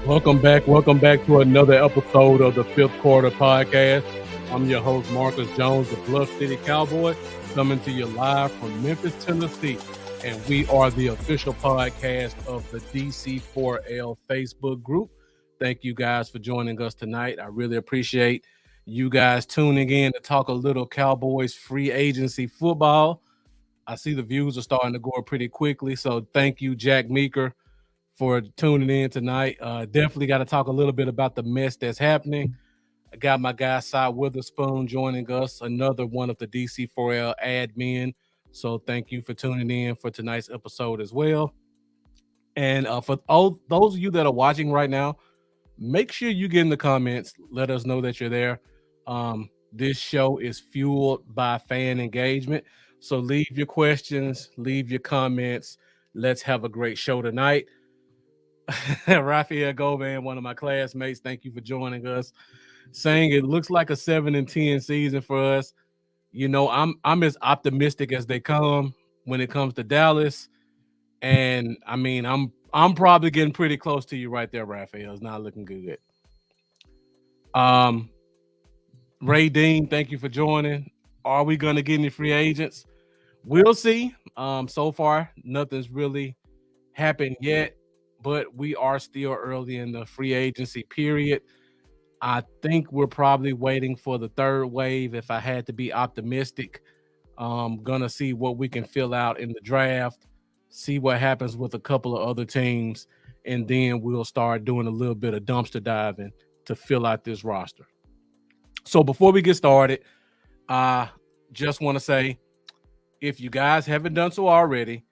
Welcome back to another episode of the Fifth Quarter Podcast. I'm your host, Marcus Jones, the Bluff City Cowboy, coming to you live from Memphis, Tennessee. And we are the official podcast of the DC4L Facebook group. Thank you guys for joining us tonight. I really appreciate you guys tuning in to talk a little Cowboys free agency football. I see the views are starting to go up pretty quickly, so thank you, Jack Meeker, for tuning in tonight. Definitely got to talk a little bit about the mess that's happening. I got my guy Cy Witherspoon joining us, another one of the DC4L admin. So thank you for tuning in for tonight's episode as well. And for all those of you that are watching right now, make sure you get in the comments. Let us know that you're there. This show is fueled by fan engagement. So leave your questions, leave your comments. Let's have a great show tonight. Rafael Govan, one of my classmates, thank you for joining us. Saying it looks like a 7-10 season for us. You know, I'm as optimistic as they come when it comes to Dallas. And I mean, I'm probably getting pretty close to you right there, Rafael. It's not looking good. Ray Dean, thank you for joining. Are we gonna get any free agents? We'll see. So far, nothing's really happened yet, but we are still early in the free agency period. I think we're probably waiting for the third wave. If I had to be optimistic, gonna see what we can fill out in the draft, see what happens with a couple of other teams, and then we'll start doing a little bit of dumpster diving to fill out this roster. So before we get started, I just want to say, if you guys haven't done so already,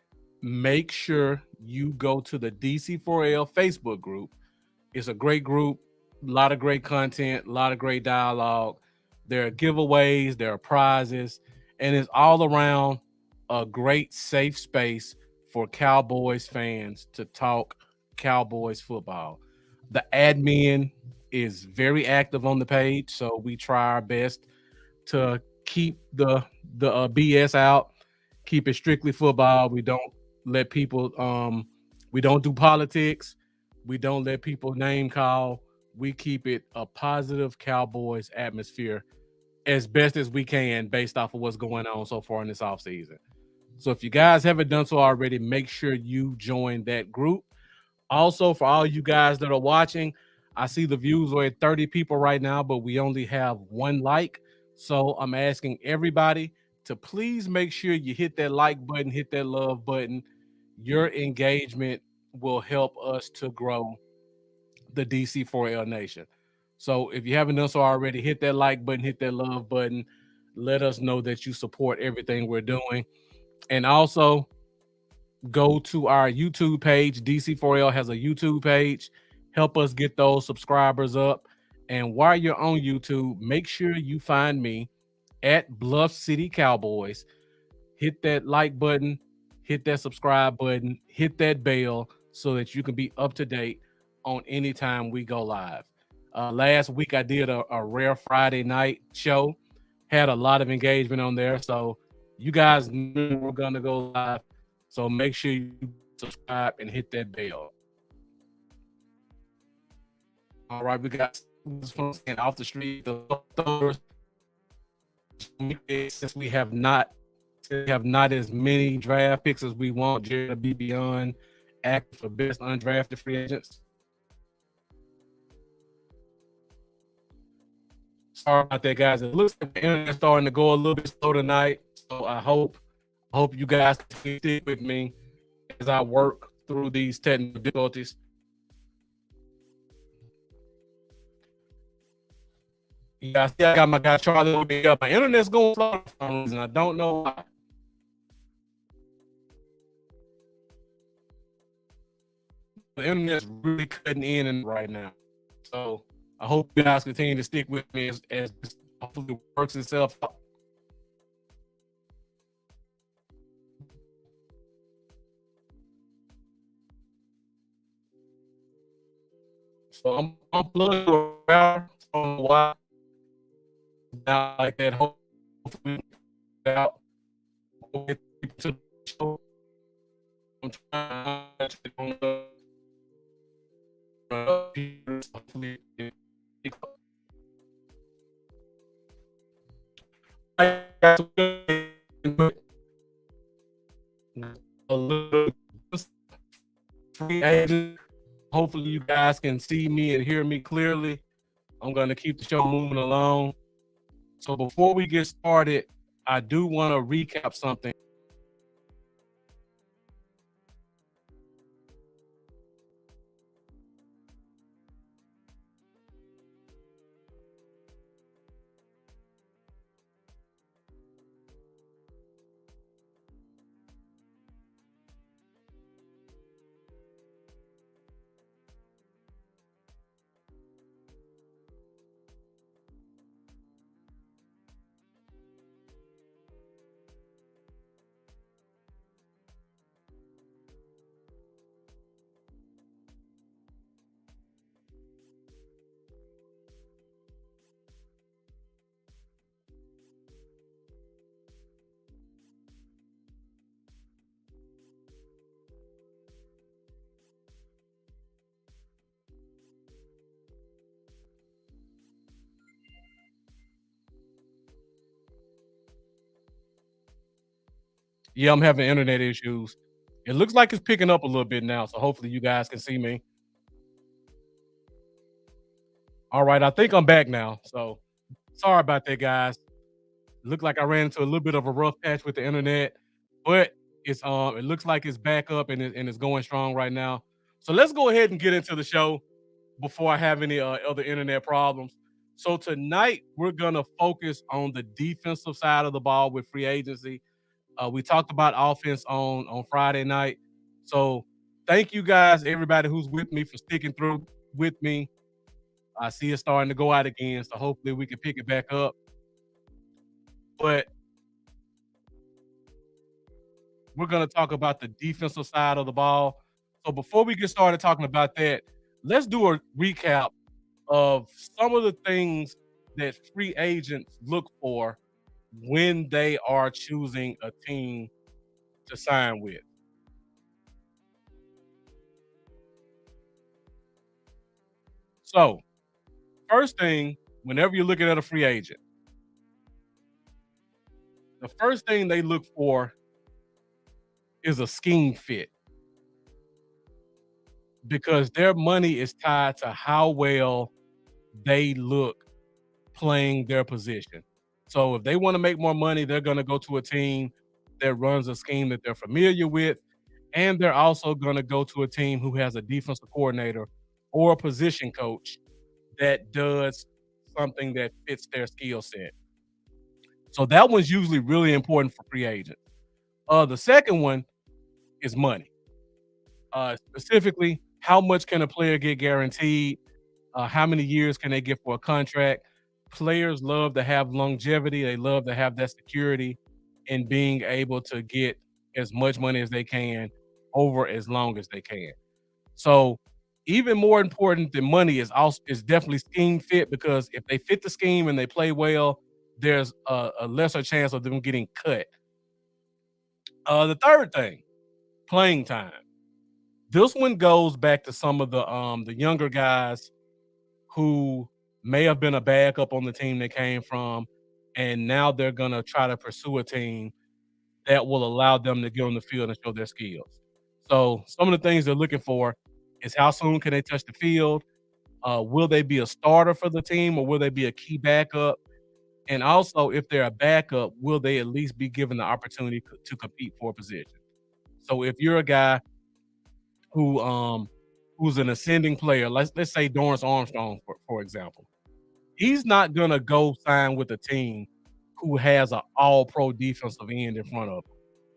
make sure you go to the DC4L Facebook group. It's a great group, a lot of great content, a lot of great dialogue. There are giveaways, there are prizes, and it's all around a great safe space for Cowboys fans to talk Cowboys football. The admin is very active on the page, so we try our best to keep the BS out, keep it strictly football. We don't let people we don't do politics, we don't let people name call. We keep it a positive Cowboys atmosphere as best as we can based off of what's going on so far in this offseason. So if you guys haven't done so already, make sure you join that group. Also, for all you guys that are watching, I see the views are at 30 people right now, but we only have one like. So I'm asking everybody to please make sure you hit that like button, hit that love button. Your engagement will help us to grow the DC4L Nation. So if you haven't done so already, hit that like button, hit that love button. Let us know that you support everything we're doing. And also go to our YouTube page. DC4L has a YouTube page. Help us get those subscribers up. And while you're on YouTube, make sure you find me at Bluff City Cowboys. Hit that like button, hit that subscribe button, hit that bell so that you can be up to date on any time we go live. Last week I did a rare Friday night show, had a lot of engagement on there. So you guys knew we're gonna go live. So make sure you subscribe and hit that bell. All right, we got off the street, the throwers. Since we have not as many draft picks as we want, Jared to be beyond active for best undrafted free agents. Sorry about that, guys. It looks like the internet's starting to go a little bit slow tonight. So I hope you guys can stick with me as I work through these technical difficulties. Yeah, I still got my guy Charlie over here. My internet's going slow for some reason. I don't know why. The internet's really cutting in right now. So I hope you guys continue to stick with me as this hopefully works itself out. So I'm unplugged around on the wire. Now like that. Hopefully out. We'll get to the show. I'm trying to a little free agent. Hopefully, you guys can see me and hear me clearly. I'm going to keep the show moving along. So before we get started, I do want to recap something. Yeah, I'm having internet issues. It looks like it's picking up a little bit now, so hopefully you guys can see me. All right, I think I'm back now. So sorry about that, guys. Looked like I ran into a little bit of a rough patch with the internet, but it looks like it's back up and it's going strong right now. So let's go ahead and get into the show before I have any other internet problems. So tonight we're gonna focus on the defensive side of the ball with free agency. We talked about offense on Friday night. So thank you guys, everybody who's with me for sticking through with me. I see it starting to go out again, so hopefully we can pick it back up. But we're going to talk about the defensive side of the ball. So before we get started talking about that, let's do a recap of some of the things that free agents look for when they are choosing a team to sign with. So, first thing, whenever you're looking at a free agent, the first thing they look for is a scheme fit because their money is tied to how well they look playing their position. So if they want to make more money, they're going to go to a team that runs a scheme that they're familiar with. And they're also going to go to a team who has a defensive coordinator or a position coach that does something that fits their skill set. So that one's usually really important for free agents. The second one is money. Specifically, how much can a player get guaranteed? How many years can they get for a contract? Players love to have longevity. They love to have that security in being able to get as much money as they can over as long as they can. So, even more important than money is definitely scheme fit because if they fit the scheme and they play well, there's a lesser chance of them getting cut. The third thing, playing time. This one goes back to some of the younger guys who may have been a backup on the team they came from, and now they're gonna try to pursue a team that will allow them to get on the field and show their skills. So some of the things they're looking for is how soon can they touch the field? Will they be a starter for the team or will they be a key backup? And also, if they're a backup, will they at least be given the opportunity to compete for a position? So if you're a guy who who's an ascending player, let's say Dorrance Armstrong, for example, he's not gonna go sign with a team who has an all-pro defensive end in front of him.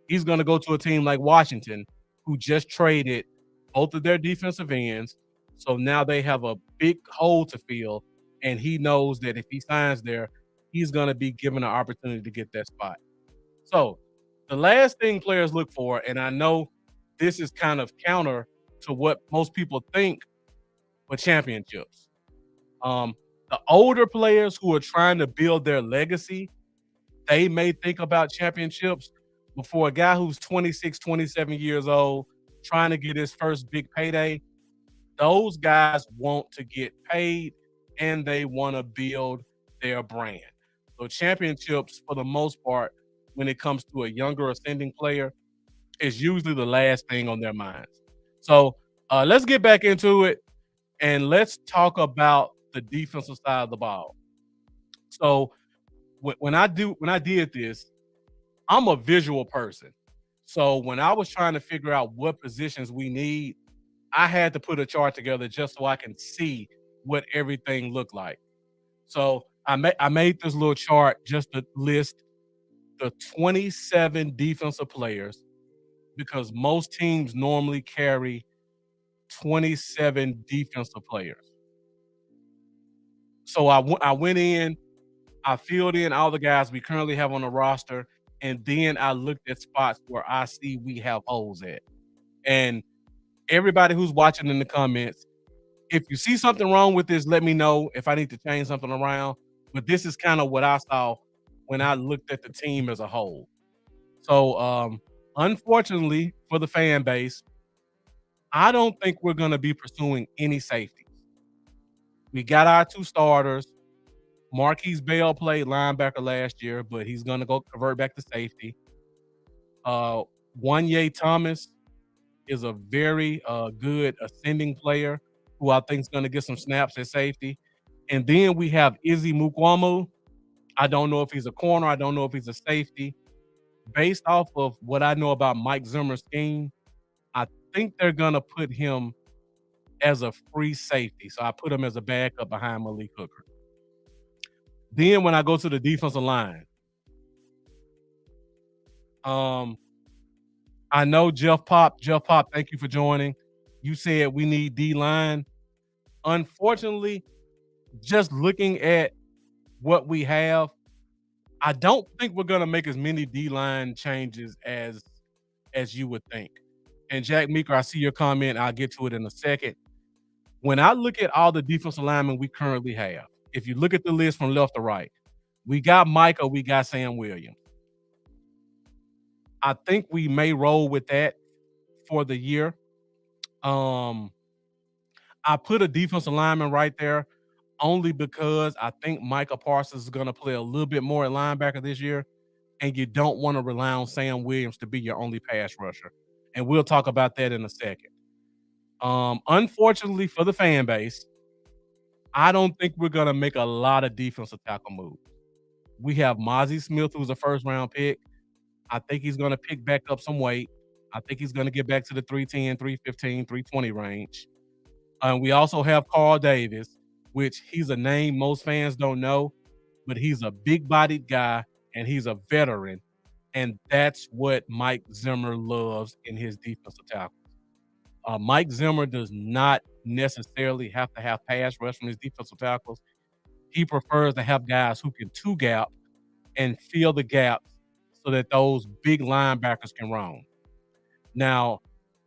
He's gonna go to a team like Washington, who just traded both of their defensive ends. So now they have a big hole to fill, and he knows that if he signs there, he's gonna be given an opportunity to get that spot. So the last thing players look for, and I know this is kind of counter to what most people think, but championships. Um, the older players who are trying to build their legacy, they may think about championships before a guy who's 26, 27 years old, trying to get his first big payday. Those guys want to get paid and they want to build their brand. So championships, for the most part, when it comes to a younger ascending player, is usually the last thing on their minds. So let's get back into it and let's talk about the defensive side of the ball. So when I did this, I'm a visual person. So when I was trying to figure out what positions we need, I had to put a chart together just so I can see what everything looked like. So I made this little chart just to list the 27 defensive players because most teams normally carry 27 defensive players. So I went in, I filled in all the guys we currently have on the roster, and then I looked at spots where I see we have holes at. And everybody who's watching in the comments, if you see something wrong with this, let me know if I need to change something around. But this is kind of what I saw when I looked at the team as a whole. So, unfortunately for the fan base, I don't think we're going to be pursuing any safeties. We got our two starters. Marquise Bell played linebacker last year, but he's going to go convert back to safety. Wanye Thomas is a very good ascending player who I think is going to get some snaps at safety. And then we have Izzy Mukwamu. I don't know if he's a corner. I don't know if he's a safety. Based off of what I know about Mike Zimmer's scheme, I think they're going to put him as a free safety. So I put him as a backup behind Malik Hooker. Then when I go to the defensive line, I know Jeff Pop. Jeff Pop, thank you for joining. You said we need D line. Unfortunately, just looking at what we have, I don't think we're gonna make as many D line changes as you would think. And Jack Meeker, I see your comment. I'll get to it in a second. When I look at all the defensive linemen we currently have, if you look at the list from left to right, we got Micah, we got Sam Williams. I think we may roll with that for the year. I put a defensive lineman right there only because I think Micah Parsons is going to play a little bit more at linebacker this year, and you don't want to rely on Sam Williams to be your only pass rusher. And we'll talk about that in a second. Unfortunately for the fan base, I don't think we're going to make a lot of defensive tackle moves. We have Mozzie Smith, who's a first-round pick. I think he's going to pick back up some weight. I think he's going to get back to the 310, 315, 320 range. We also have Carl Davis, which he's a name most fans don't know, but he's a big-bodied guy, and he's a veteran, and that's what Mike Zimmer loves in his defensive tackles. Mike Zimmer does not necessarily have to have pass rush from his defensive tackles. He prefers to have guys who can two-gap and fill the gaps so that those big linebackers can roam. Now,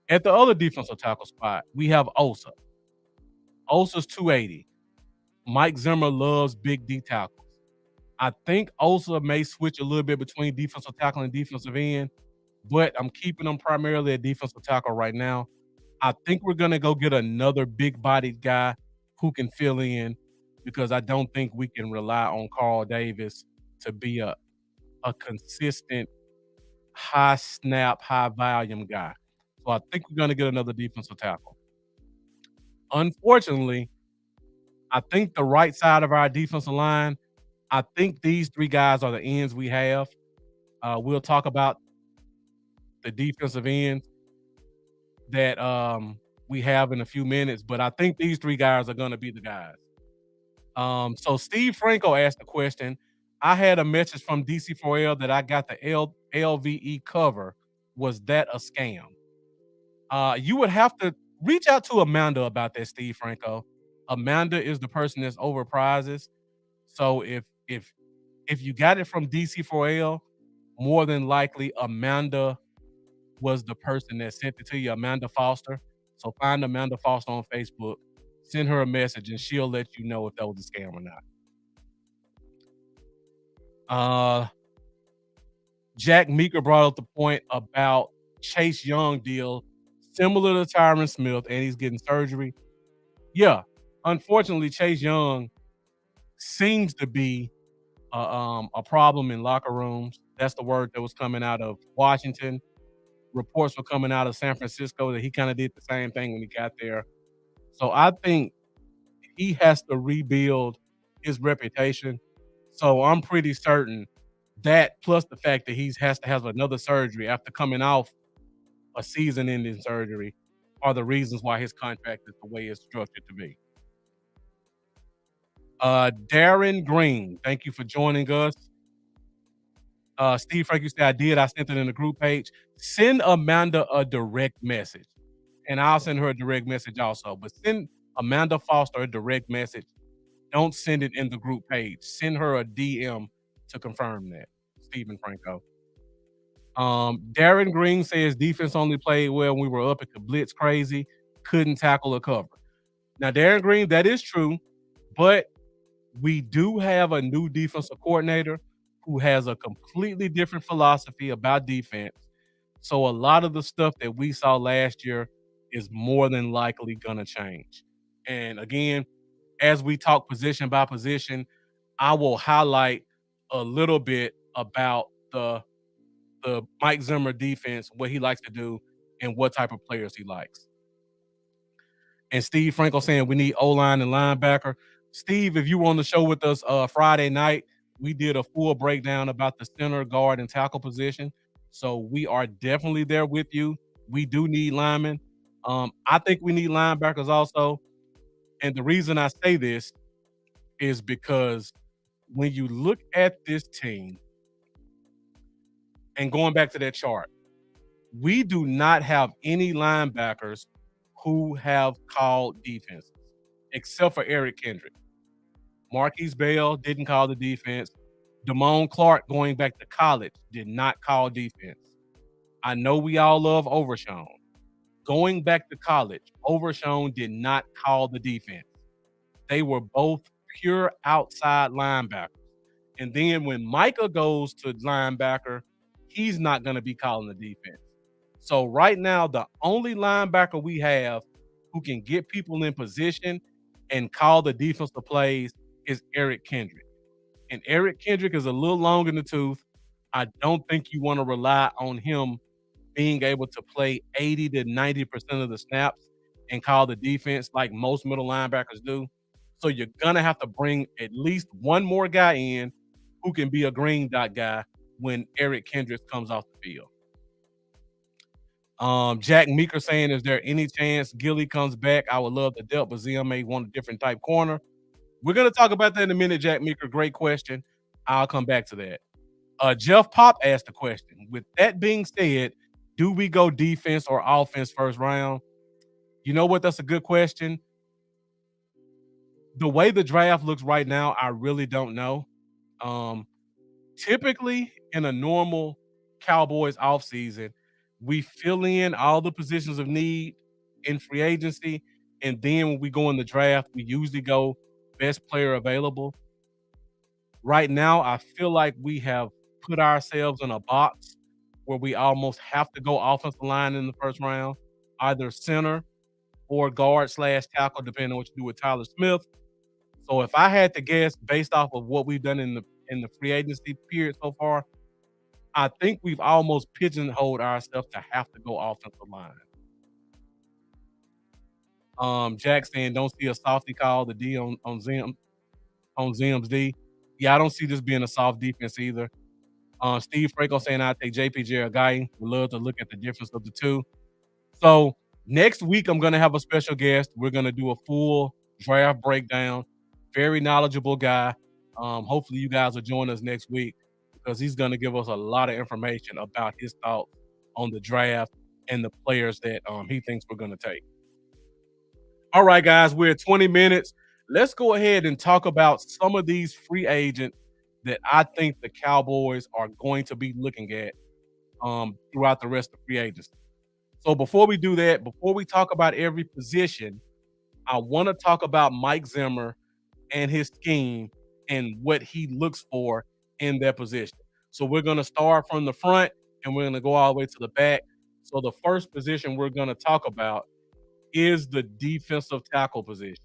at the other defensive tackle spot, we have Osa. Osa's 280. Mike Zimmer loves big D tackles. I think Osa may switch a little bit between defensive tackle and defensive end, but I'm keeping him primarily at defensive tackle right now. I think we're going to go get another big-bodied guy who can fill in because I don't think we can rely on Carl Davis to be a consistent, high-snap, high-volume guy. So I think we're going to get another defensive tackle. Unfortunately, I think the right side of our defensive line, I think these three guys are the ends we have. We'll talk about the defensive ends that we have in a few minutes, but I think these three guys are going to be the guys. So Steve Franco asked the question. I had a message from DC4L that I got the LVE cover. Was that a scam? You would have to reach out to Amanda about that, Steve Franco. Amanda is the person that's over prizes. So if you got it from DC4L, more than likely Amanda was the person that sent it to you, Amanda Foster. So find Amanda Foster on Facebook, send her a message, and she'll let you know if that was a scam or not. Jack Meeker brought up the point about Chase Young deal, similar to Tyron Smith, and he's getting surgery. Yeah, unfortunately, Chase Young seems to be a problem in locker rooms. That's the word that was coming out of Washington. Reports were coming out of San Francisco that he kind of did the same thing when he got there. So I think he has to rebuild his reputation. So I'm pretty certain that plus the fact that he has to have another surgery after coming off a season-ending surgery are the reasons why his contract is the way it's structured to be. Darren Green, thank you for joining us. Steve Frank, you said I did. I sent it in the group page. Send Amanda a direct message, and I'll send her a direct message also. But send Amanda Foster a direct message. Don't send it in the group page. Send her a DM to confirm that. Stephen Franco. Darren Green says defense only played well when we were up at the blitz crazy, couldn't tackle or cover. Now, Darren Green, that is true, but we do have a new defensive coordinator who has a completely different philosophy about defense. So a lot of the stuff that we saw last year is more than likely going to change. And again, as we talk position by position, I will highlight a little bit about the Mike Zimmer defense, what he likes to do, and what type of players he likes. And Steve Franco saying we need O-line and linebacker. Steve, if you were on the show with us Friday night, we did a full breakdown about the center, guard, and tackle position. So we are definitely there with you. We do need linemen. I think we need linebackers also. And the reason I say this is because when you look at this team and going back to that chart, we do not have any linebackers who have called defenses, except for Eric Kendrick. Marquise Bell didn't call the defense. Damone Clark, going back to college, did not call defense. I know we all love Overshown. Going back to college, Overshown did not call the defense. They were both pure outside linebackers. And then when Micah goes to linebacker, he's not going to be calling the defense. So right now, the only linebacker we have who can get people in position and call the defensive plays is Eric Kendrick. And Eric Kendrick is a little long in the tooth. I don't think you want to rely on him being able to play 80 to 90% of the snaps and call the defense like most middle linebackers do. So you're going to have to bring at least one more guy in who can be a green dot guy when Eric Kendricks comes off the field. Jack Meeker saying, is there any chance Gilly comes back? I would love the depth, but ZM may want a different type corner. We're going to talk about that in a minute, Jack Meeker. Great question. I'll come back to that. Jeff Pop asked a question. With that being said, do we go defense or offense first round? You know what? That's a good question. The way the draft looks right now, I really don't know. Typically, in a normal Cowboys offseason, we fill in all the positions of need in free agency. And then when we go in the draft, we usually go best player available. Right now, I feel like we have put ourselves in a box where we almost have to go offensive line in the first round, either center or guard slash tackle, depending on what you do with Tyler Smith. So if I had to guess based off of what we've done in the free agency period so far, I think we've almost pigeonholed ourselves to have to go offensive line. Jack saying don't see a softy call the D on Zim's D. Yeah, I don't see this being a soft defense either. Steve Franco saying I take JPJ or Guy. Would love to look at the difference of the two. So next week I'm gonna have a special guest. We're gonna do a full draft breakdown. Very knowledgeable guy. Hopefully you guys will join us next week because he's gonna give us a lot of information about his thoughts on the draft and the players that he thinks we're gonna take. All right, guys, we're at 20 minutes. Let's go ahead and talk about some of these free agents that I think the Cowboys are going to be looking at throughout the rest of free agency. So before we do that, before we talk about every position, I want to talk about Mike Zimmer and his scheme and what he looks for in that position. So we're going to start from the front and we're going to go all the way to the back. So the first position we're going to talk about is the defensive tackle position.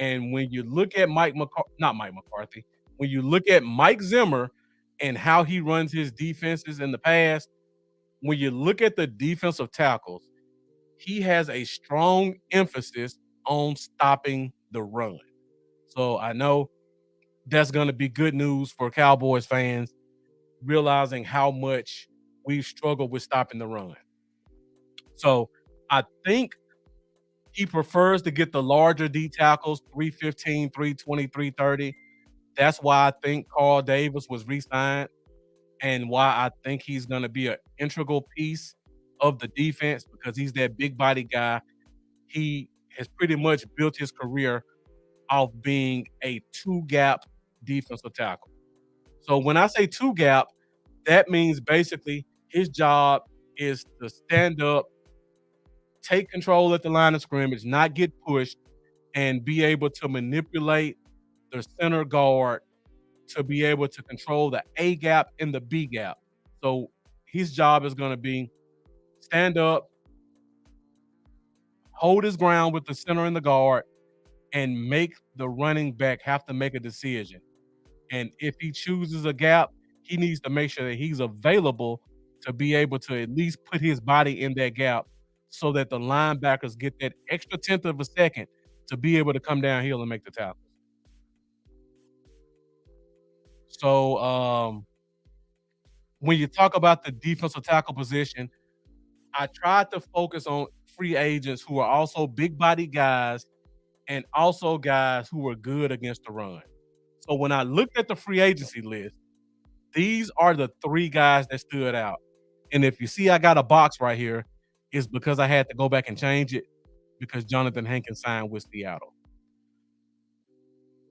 And when you look at not Mike McCarthy, when you look at Mike Zimmer and how he runs his defenses in the past, when you look at the defensive tackles, he has a strong emphasis on stopping the run. So I know that's going to be good news for Cowboys fans, realizing how much we've struggled with stopping the run. So I think he prefers to get the larger D tackles, 315, 320, 330. That's why I think Carl Davis was re-signed and why I think he's going to be an integral piece of the defense because he's that big body guy. He has pretty much built his career off being a two gap defensive tackle. So when I say two gap, that means basically his job is to stand up, take control at the line of scrimmage, not get pushed, and be able to manipulate the center guard to be able to control the A gap and the B gap. So his job is going to be stand up, hold his ground with the center and the guard, and make the running back have to make a decision. And if he chooses a gap, he needs to make sure that he's available to be able to at least put his body in that gap so that the linebackers get that extra tenth of a second to be able to come downhill and make the tackle. So when you talk about the defensive tackle position, I tried to focus on free agents who are also big body guys and also guys who are good against the run. So when I looked at the free agency list, these are the three guys that stood out. And if you see I got a box right here, it's because I had to go back and change it because Jonathan Hankins signed with Seattle.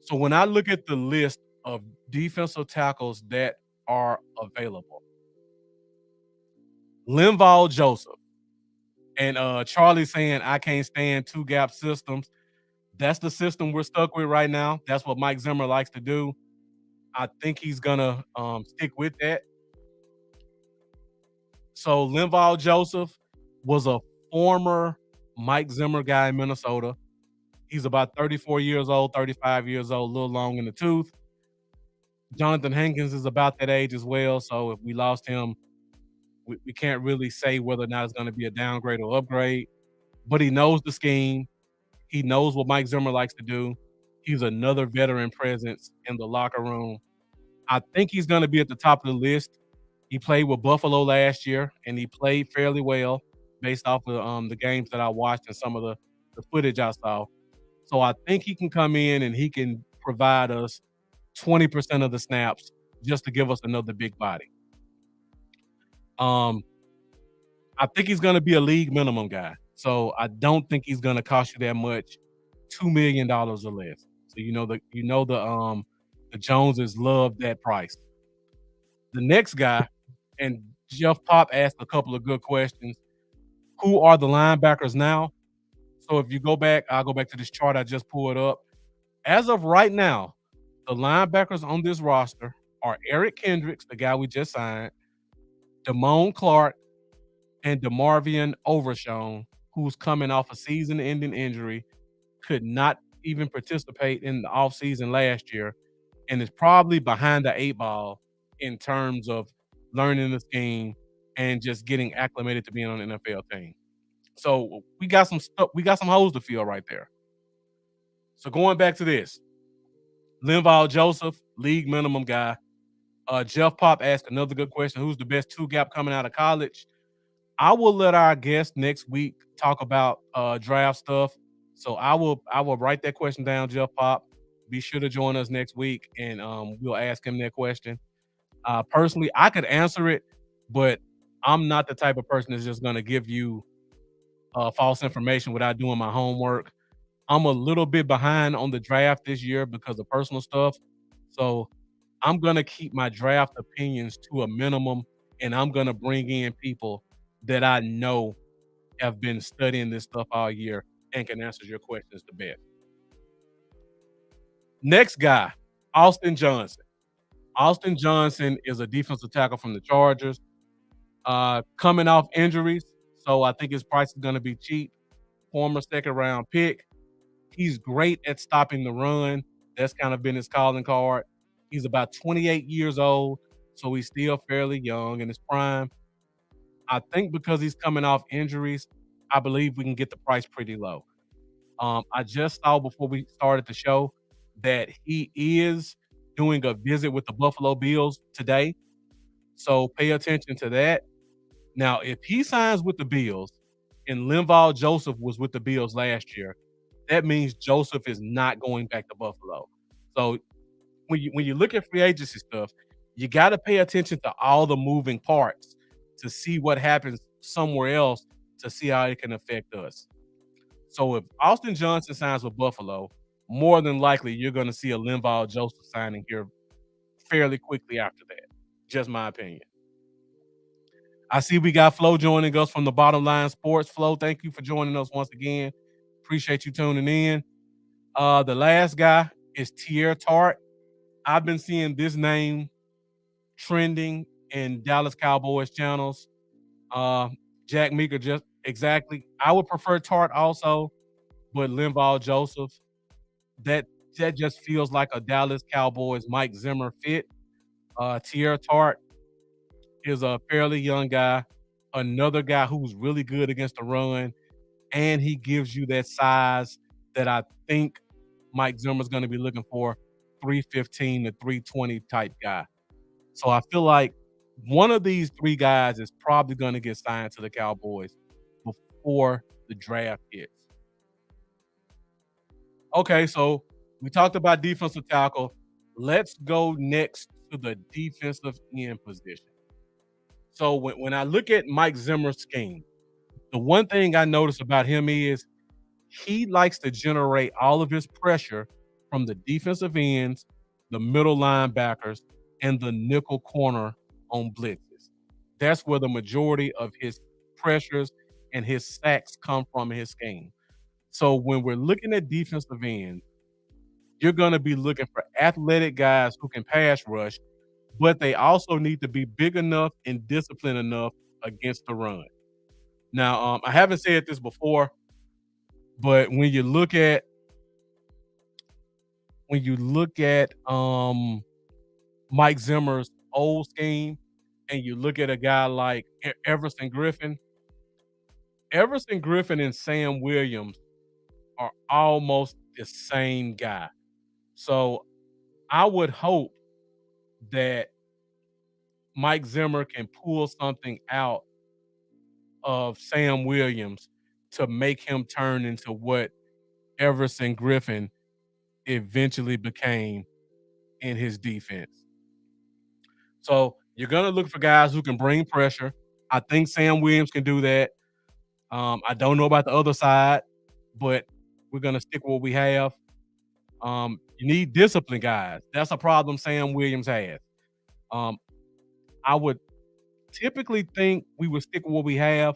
So when I look at the list of defensive tackles that are available, Linval Joseph and Charlie saying I can't stand two gap systems. That's the system we're stuck with right now. That's what Mike Zimmer likes to do. I think he's gonna stick with that. So Linval Joseph was a former Mike Zimmer guy in Minnesota. He's about 34 years old, 35 years old, a little long in the tooth. Jonathan Hankins is about that age as well. So if we lost him, we can't really say whether or not it's going to be a downgrade or upgrade. But he knows the scheme. He knows what Mike Zimmer likes to do. He's another veteran presence in the locker room. I think he's going to be at the top of the list. He played with Buffalo last year, and he played fairly well based off of the games that I watched and some of the footage I saw. So I think he can come in and he can provide us 20% of the snaps just to give us another big body. Um, I think he's going to be a league minimum guy. So I don't think he's going to cost you that much, $2 million or less. So the Joneses love that price. The next guy, and Jeff Pop asked a couple of good questions. Who are the linebackers now? So if you go back, I'll go back to this chart I just pulled up. As of right now, the linebackers on this roster are Eric Kendricks, the guy we just signed, Damone Clark, and DeMarvion Overshown, who's coming off a season-ending injury, could not even participate in the offseason last year, and is probably behind the eight ball in terms of learning the scheme and just getting acclimated to being on an NFL team. So we got some stuff, we got some holes to fill right there. So going back to this, Linval Joseph, league minimum guy. Jeff Pop asked another good question. Who's the best two gap coming out of college? I will let our guest next week talk about draft stuff. So I will write that question down, Jeff Pop. Be sure to join us next week, and we'll ask him that question. Personally, I could answer it, but I'm not the type of person that's just going to give you false information without doing my homework. I'm a little bit behind on the draft this year because of personal stuff. So I'm going to keep my draft opinions to a minimum, and I'm going to bring in people that I know have been studying this stuff all year and can answer your questions the best. Next guy, Austin Johnson. Austin Johnson is a defensive tackle from the Chargers, coming off injuries. So I think his price is going to be cheap. Former second round pick. He's great at stopping the run. That's kind of been his calling card. He's about 28 years old, so he's still fairly young in his prime. I think because he's coming off injuries, I believe we can get the price pretty low. I just saw before we started the show that he is doing a visit with the Buffalo Bills today, so pay attention to that. Now, if he signs with the Bills and Linval Joseph was with the Bills last year, that means Joseph is not going back to Buffalo. So when you look at free agency stuff, you got to pay attention to all the moving parts to see what happens somewhere else to see how it can affect us. So if Austin Johnson signs with Buffalo, more than likely you're going to see a Linval Joseph signing here fairly quickly after that. Just my opinion. I see we got Flo joining us from the Bottom Line Sports. Flo, thank you for joining us once again. Appreciate you tuning in. The last guy is Tier Tart. I've been seeing this name trending in Dallas Cowboys channels. Uh, Jack Meeker just exactly. I would prefer Tart also, but Linval Joseph, that that just feels like a Dallas Cowboys Mike Zimmer fit. Tier Tart is a fairly young guy, another guy who's really good against the run, and he gives you that size that I think Mike Zimmer's going to be looking for, 315 to 320 type guy. So I feel like one of these three guys is probably going to get signed to the Cowboys before the draft hits. Okay, so we talked about defensive tackle. Let's go next to the defensive end position. So when I look at Mike Zimmer's scheme, the one thing I notice about him is he likes to generate all of his pressure from the defensive ends, the middle linebackers, and the nickel corner on blitzes. That's where the majority of his pressures and his sacks come from in his scheme. So when we're looking at defensive end, you're going to be looking for athletic guys who can pass rush, but they also need to be big enough and disciplined enough against the run. Now, I haven't said this before, but when you look at Mike Zimmer's old scheme and you look at a guy like Everson Griffin and Sam Williams are almost the same guy. So I would hope that Mike Zimmer can pull something out of Sam Williams to make him turn into what Everson Griffin eventually became in his defense. So you're gonna look for guys who can bring pressure. I think Sam Williams can do that. I don't know about the other side, but we're gonna stick with what we have. You need disciplined guys. That's a problem Sam Williams has. Um, I would typically think we would stick with what we have,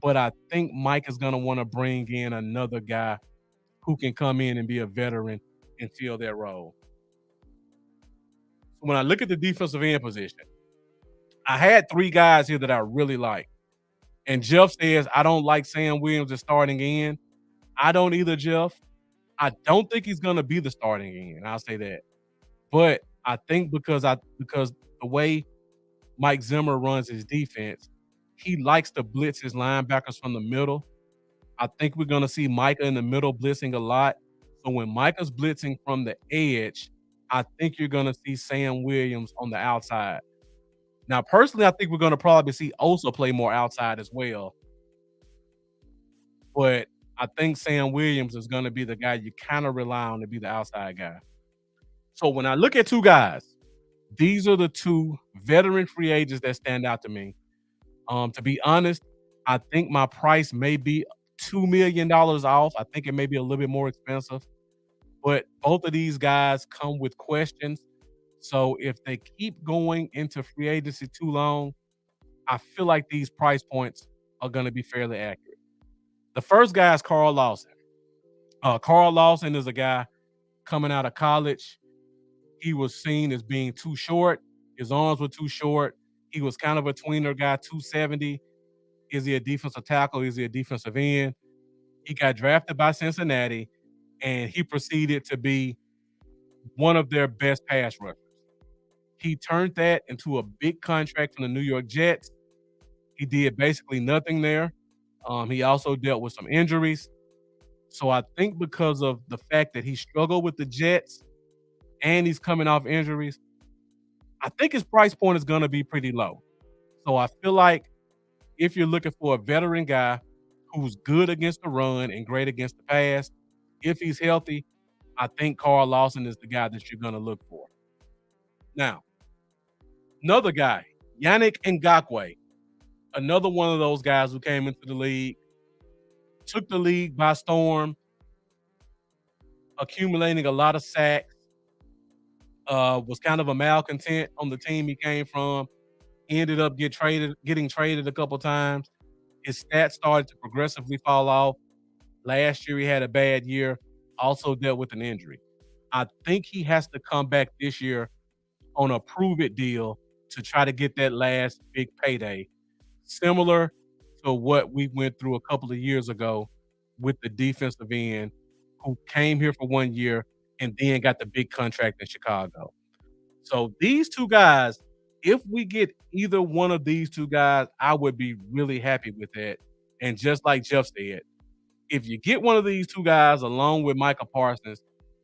but I think Mike is gonna want to bring in another guy who can come in and be a veteran and fill that role. When I look at the defensive end position, I had three guys here that I really like. And Jeff says, I don't like Sam Williams as starting in. I don't either, Jeff. I don't think he's gonna be the starting in. I'll say that. But I think because the way Mike Zimmer runs his defense, he likes to blitz his linebackers from the middle. I think we're gonna see Micah in the middle blitzing a lot. So when Micah's blitzing from the edge, I think you're gonna see Sam Williams on the outside. Now, personally, I think we're gonna probably see Osa play more outside as well. But I think Sam Williams is gonna be the guy you kind of rely on to be the outside guy. So when I look at two guys, these are the two veteran free agents that stand out to me. To be honest, I think my price may be $2 million off. I think it may be a little bit more expensive, but both of these guys come with questions. So if they keep going into free agency too long, I feel like these price points are going to be fairly accurate. The first guy is Carl Lawson. Carl Lawson is a guy coming out of college. He was seen as being too short. His arms were too short. He was kind of a tweener guy, 270. Is he a defensive tackle? Is he a defensive end? He got drafted by Cincinnati, and he proceeded to be one of their best pass rushers. He turned that into a big contract from the New York Jets. He did basically nothing there. He also dealt with some injuries. So I think because of the fact that he struggled with the Jets and he's coming off injuries, I think his price point is going to be pretty low. So I feel like if you're looking for a veteran guy who's good against the run and great against the pass, if he's healthy, I think Carl Lawson is the guy that you're going to look for. Now, another guy, Yannick Ngakwe, another one of those guys who came into the league, took the league by storm, accumulating a lot of sacks, was kind of a malcontent on the team he came from, ended up getting traded a couple times. His stats started to progressively fall off. Last year he had a bad year, also dealt with an injury. I think he has to come back this year on a prove it deal to try to get that last big payday, similar to what we went through a couple of years ago with the defensive end who came here for 1 year and then got the big contract in Chicago. So these two guys, if we get either one of these two guys, I would be really happy with that. And just like Jeff said, if you get one of these two guys along with Micah Parsons,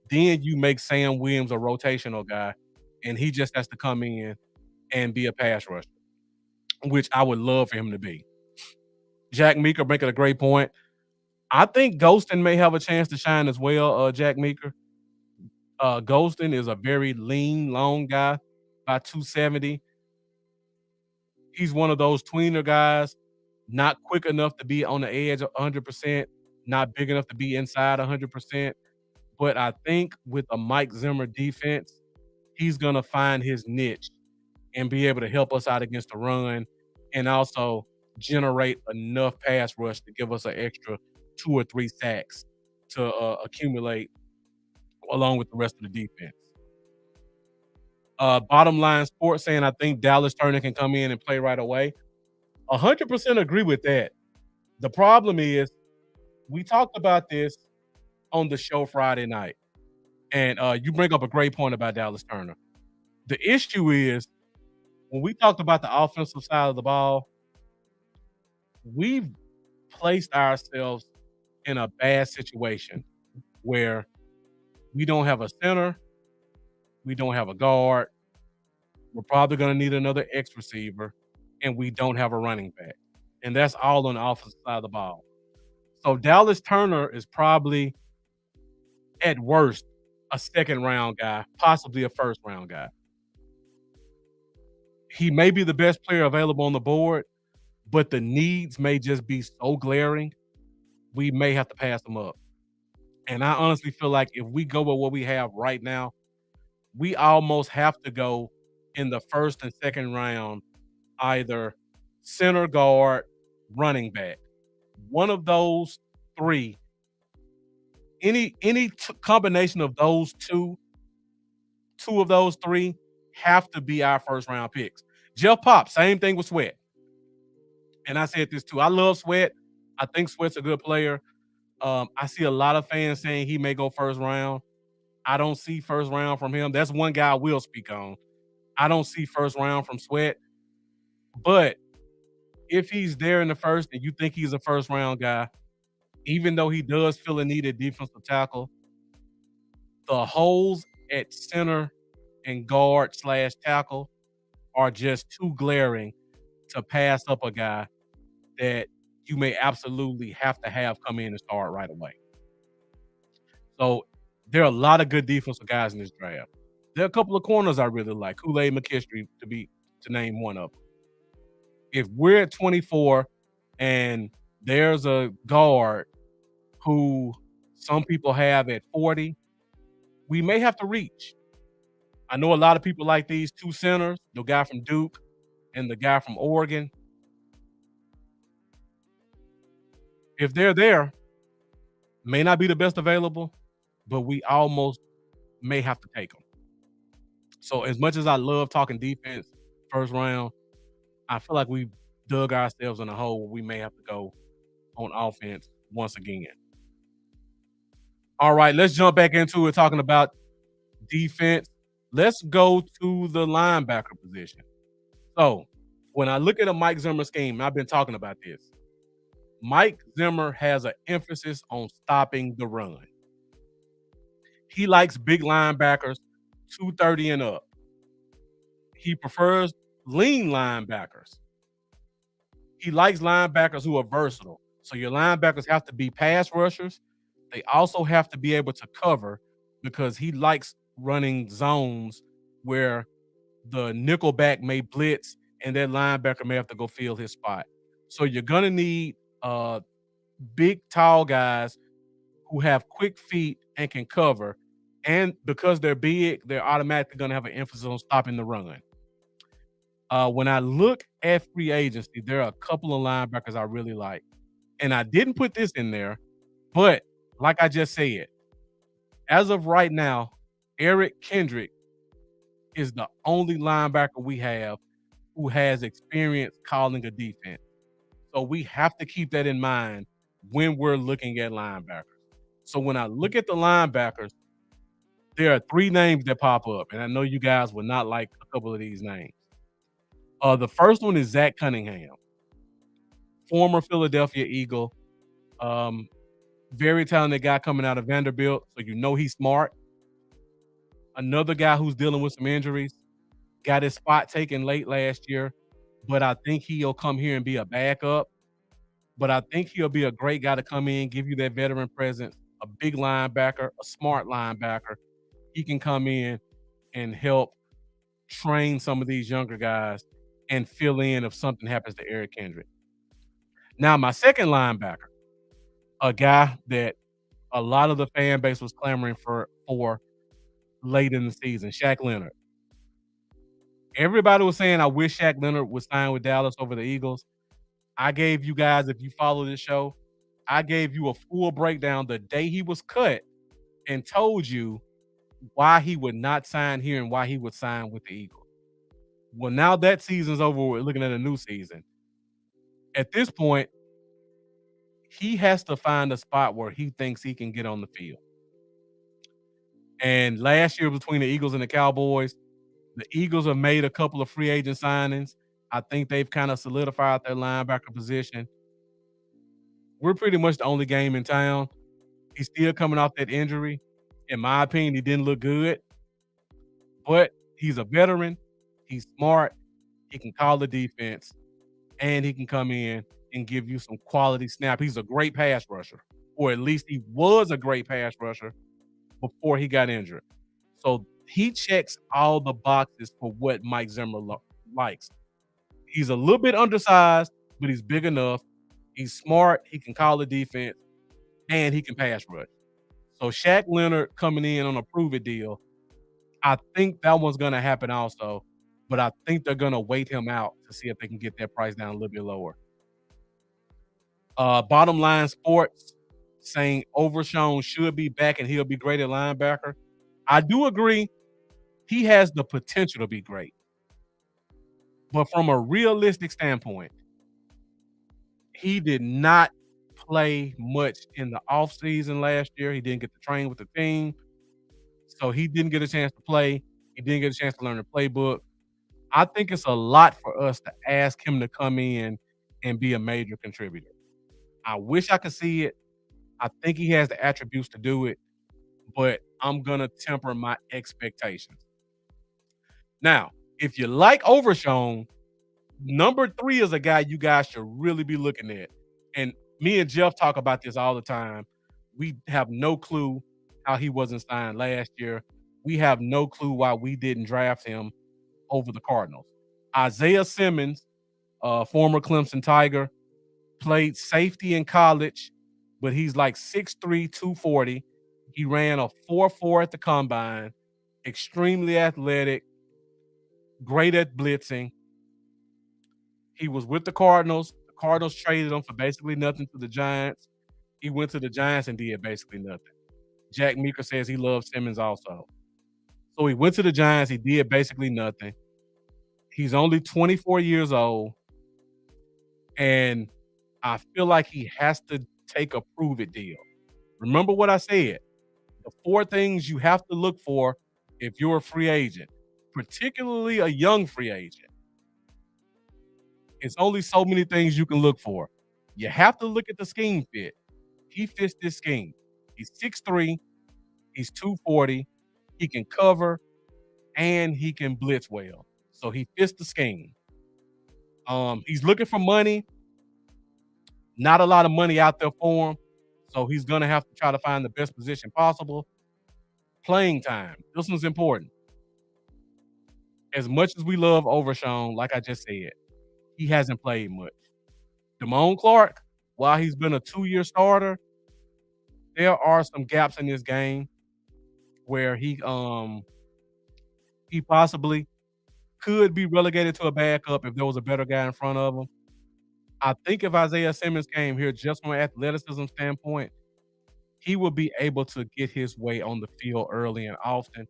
then you make Sam Williams a rotational guy, and he just has to come in and be a pass rusher, which I would love for him to be. Jack Meeker making a great point. I think Ghostin may have a chance to shine as well, Jack Meeker. Ghostin is a very lean, long guy, about 270. He's one of those tweener guys, not quick enough to be on the edge 100%, not big enough to be inside 100%. But I think with a Mike Zimmer defense, he's going to find his niche and be able to help us out against the run and also generate enough pass rush to give us an extra 2 or 3 sacks to accumulate along with the rest of the defense. Bottom line sports saying I think Dallas Turner can come in and play right away. 100% agree with that. The problem is we talked about this on the show Friday night, and you bring up a great point about Dallas Turner. The issue is when we talked about the offensive side of the ball, we've placed ourselves in a bad situation where we don't have a center, we don't have a guard, we're probably going to need another X receiver, and we don't have a running back. And that's all on the offensive side of the ball. So Dallas Turner is probably, at worst, a second round guy, possibly a first round guy. He may be the best player available on the board, but the needs may just be so glaring, we may have to pass him up. And I honestly feel like if we go with what we have right now, we almost have to go in the first and second round, either center, guard, running back. One of those three, any combination of those two of those three have to be our first round picks. Jeff Pop, same thing with Sweat. And I said this too. I love Sweat. I think Sweat's a good player. I see a lot of fans saying he may go first round. I don't see first round from him. That's one guy I will speak on. I don't see first round from Sweat. But if he's there in the first and you think he's a first round guy, even though he does feel a need at defensive tackle, the holes at center and guard / tackle are just too glaring to pass up a guy that you may absolutely have to have come in and start right away. So there are a lot of good defensive guys in this draft. There are a couple of corners I really like. Kool-Aid McKinstry to name one of them. If we're at 24 and there's a guard who some people have at 40, we may have to reach. I know a lot of people like these two centers, the guy from Duke and the guy from Oregon. If they're there, may not be the best available, but we almost may have to take them. So as much as I love talking defense first round, I feel like we've dug ourselves in a hole where we may have to go on offense once again. All right, let's jump back into it talking about defense. Let's go to the linebacker position. So, when I look at a Mike Zimmer scheme, and I've been talking about this, Mike Zimmer has an emphasis on stopping the run. He likes big linebackers, 230 and up. He prefers lean linebackers. He likes linebackers who are versatile. So your linebackers have to be pass rushers. They also have to be able to cover because he likes running zones where the nickelback may blitz and that linebacker may have to go fill his spot. So you're gonna need big, tall guys who have quick feet and can cover. And because they're big, they're automatically gonna have an emphasis on stopping the run. When I look at free agency, there are a couple of linebackers I really like. And I didn't put this in there, but like I just said, as of right now, Eric Kendrick is the only linebacker we have who has experience calling a defense. So we have to keep that in mind when we're looking at linebackers. So when I look at the linebackers, there are three names that pop up, and I know you guys would not like a couple of these names. The first one is Zach Cunningham, former Philadelphia Eagle, um, very talented guy coming out of Vanderbilt, so you know he's smart. Another guy who's dealing with some injuries, got his spot taken late last year, but I think he'll come here and be a backup. But I think he'll be a great guy to come in, give you that veteran presence, a big linebacker, a smart linebacker. He can come in and help train some of these younger guys and fill in if something happens to Eric Kendrick. Now, my second linebacker, a guy that a lot of the fan base was clamoring for late in the season, Shaq Leonard. Everybody was saying, I wish Shaq Leonard would sign with Dallas over the Eagles. I gave you guys, if you follow this show, I gave you a full breakdown the day he was cut and told you why he would not sign here and why he would sign with the Eagles. Well, now that season's over, we're looking at a new season. At this point, he has to find a spot where he thinks he can get on the field. And last year between the Eagles and the Cowboys, the Eagles have made a couple of free agent signings. I think they've kind of solidified their linebacker position. We're pretty much the only game in town. He's still coming off that injury. In my opinion, he didn't look good, but he's a veteran. He's smart. He can call the defense, and he can come in and give you some quality snap. He's a great pass rusher, or at least he was a great pass rusher before he got injured. So he checks all the boxes for what Mike Zimmer likes. He's a little bit undersized, but he's big enough. He's smart. He can call the defense, and he can pass rush. So Shaq Leonard coming in on a prove it deal, I think that one's going to happen also, but I think they're going to wait him out to see if they can get that price down a little bit lower. Bottom Line Sports saying Overshown should be back and he'll be great at linebacker. I do agree. He has the potential to be great. But from a realistic standpoint, he did not play much in the offseason last year. He didn't get to train with the team. So he didn't get a chance to play. He didn't get a chance to learn the playbook. I think it's a lot for us to ask him to come in and be a major contributor. I wish I could see it. I think he has the attributes to do it, but I'm going to temper my expectations. Now, if you like Overshown, number 3 is a guy you guys should really be looking at. And me and Jeff talk about this all the time. We have no clue how he wasn't signed last year. We have no clue why we didn't draft him over the Cardinals. Isaiah Simmons, former Clemson Tiger, played safety in college, but he's like 6'3", 240. He ran a 4.4 at the combine, extremely athletic, great at blitzing. He was with the Cardinals. The Cardinals traded him for basically nothing to the Giants. He went to the Giants and did basically nothing. Jack Meeker says he loves Simmons also. So he went to the Giants. He did basically nothing. He's only 24 years old. And I feel like he has to take a prove it deal. Remember what I said. The four things you have to look for if you're a free agent, particularly a young free agent. It's only so many things you can look for. You have to look at the scheme fit. He fits this scheme. He's 6'3", he's 240, he can cover, and he can blitz well. So he fits the scheme. He's looking for money. Not a lot of money out there for him. So he's gonna have to try to find the best position possible. Playing time. This one's important. As much as we love Overshown, like I just said, he hasn't played much. Damone Clark, while he's been a 2-year starter, there are some gaps in this game where he possibly could be relegated to a backup if there was a better guy in front of him. I think if Isaiah Simmons came here just from an athleticism standpoint, he will be able to get his way on the field early and often.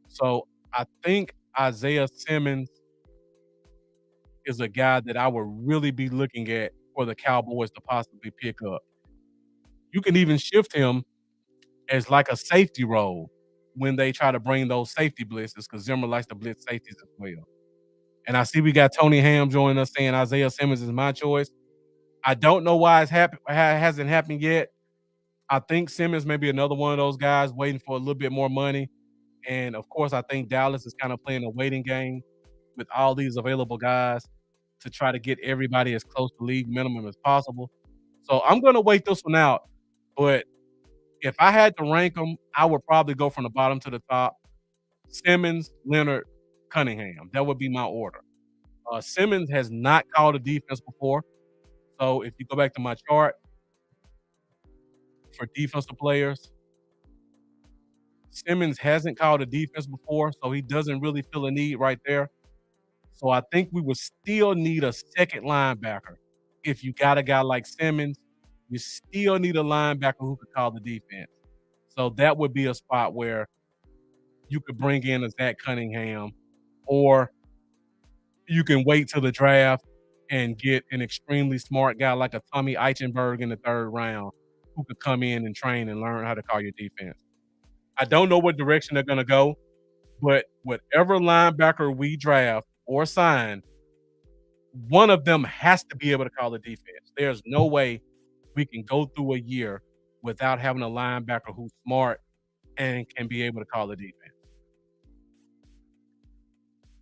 So I think Isaiah Simmons is a guy that I would really be looking at for the Cowboys to possibly pick up. You can even shift him as like a safety role when they try to bring those safety blitzes because Zimmer likes to blitz safeties as well. And I see we got Tony Ham joining us saying Isaiah Simmons is my choice. I don't know why it hasn't happened yet. I think Simmons may be another one of those guys waiting for a little bit more money. And of course, I think Dallas is kind of playing a waiting game with all these available guys to try to get everybody as close to league minimum as possible. So I'm going to wait this one out. But if I had to rank them, I would probably go from the bottom to the top. Simmons, Leonard, Cunningham. That would be my order. Simmons has not called a defense before. So if you go back to my chart for defensive players, Simmons hasn't called a defense before, so he doesn't really feel a need right there. So I think we would still need a second linebacker. If you got a guy like Simmons, you still need a linebacker who could call the defense. So that would be a spot where you could bring in a Zach Cunningham, or you can wait till the draft and get an extremely smart guy like a Tommy Eichenberg in the third round who could come in and train and learn how to call your defense. I don't know what direction they're going to go, but whatever linebacker we draft or sign, one of them has to be able to call the defense. There's no way we can go through a year without having a linebacker who's smart and can be able to call the defense.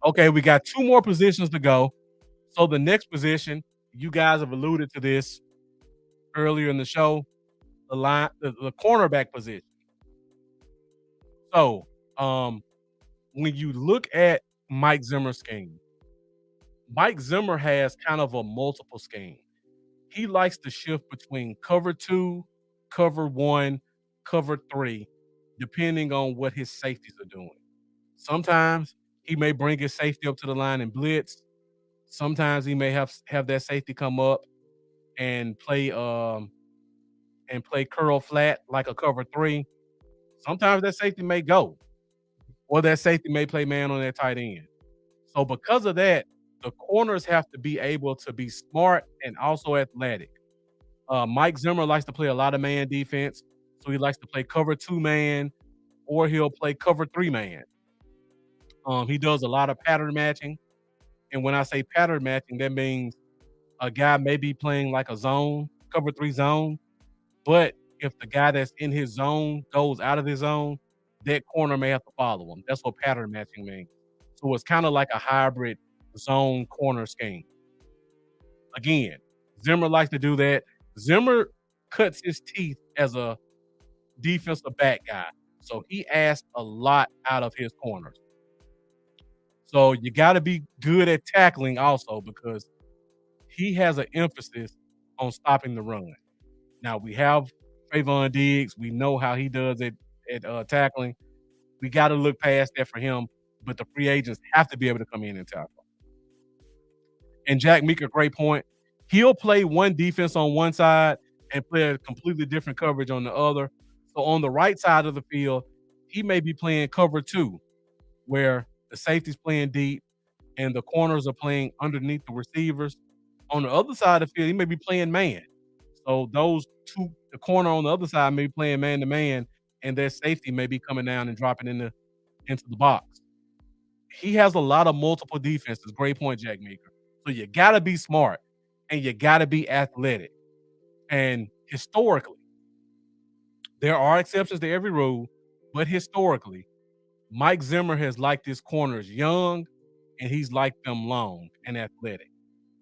Okay, we got two more positions to go. So the next position, you guys have alluded to this earlier in the show, the cornerback position. So when you look at Mike Zimmer's scheme, Mike Zimmer has kind of a multiple scheme. He likes to shift between cover 2, cover 1, cover 3, depending on what his safeties are doing. Sometimes he may bring his safety up to the line and blitz. Sometimes he may have that safety come up and play curl flat like a cover 3. Sometimes that safety may go, or that safety may play man on that tight end. So because of that, the corners have to be able to be smart and also athletic. Mike Zimmer likes to play a lot of man defense, so he likes to play cover 2 man, or he'll play cover 3 man. He does a lot of pattern matching, and when I say pattern matching, that means a guy may be playing like a zone, cover 3 zone, but if the guy that's in his zone goes out of his zone, that corner may have to follow him. That's what pattern matching means. So it's kind of like a hybrid zone corner scheme. Again, Zimmer likes to do that. Zimmer cuts his teeth as a defensive back guy. So he asks a lot out of his corners. So you got to be good at tackling also, because he has an emphasis on stopping the run. Now we have Trayvon Diggs. We know how he does it at tackling. We got to look past that for him, but the free agents have to be able to come in and tackle. And Jack Meek, a great point. He'll play one defense on one side and play a completely different coverage on the other. So on the right side of the field, he may be playing cover 2, where the safety's playing deep and the corners are playing underneath the receivers. On the other side of the field, he may be playing man. So those two, the corner on the other side may be playing man to man, and their safety may be coming down and dropping into the box. He has a lot of multiple defenses. Great point, Jack Meeker. So you gotta be smart and you gotta be athletic. And historically, there are exceptions to every rule, but historically, Mike Zimmer has liked his corners young and he's liked them long and athletic.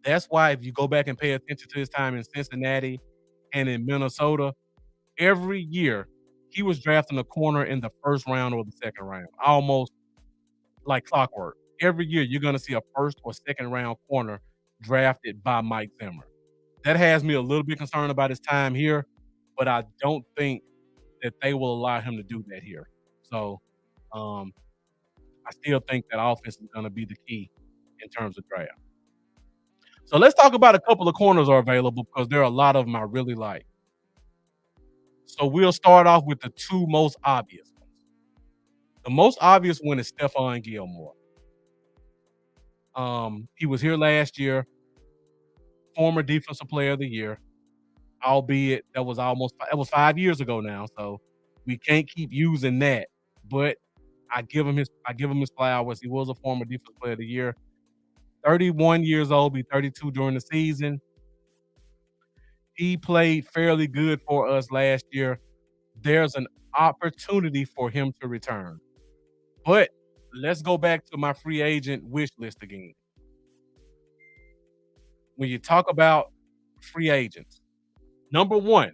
That's why if you go back and pay attention to his time in Cincinnati and in Minnesota, every year he was drafting a corner in the first round or the second round, almost like clockwork. Every year you're going to see a first or second round corner drafted by Mike Zimmer. That has me a little bit concerned about his time here, but I don't think that they will allow him to do that here. So um, I still think that offense is going to be the key in terms of draft. So let's talk about a couple of corners are available because there are a lot of them I really like. So we'll start off with the two most obvious ones. The most obvious one is Stephon Gilmore. He was here last year, former Defensive Player of the Year, albeit that was 5 years ago now, so we can't keep using that. But I give him his flowers. He was a former Defensive Player of the Year. 31 years old, be 32 during the season. He played fairly good for us last year. There's an opportunity for him to return. But let's go back to my free agent wish list again. When you talk about free agents, number one,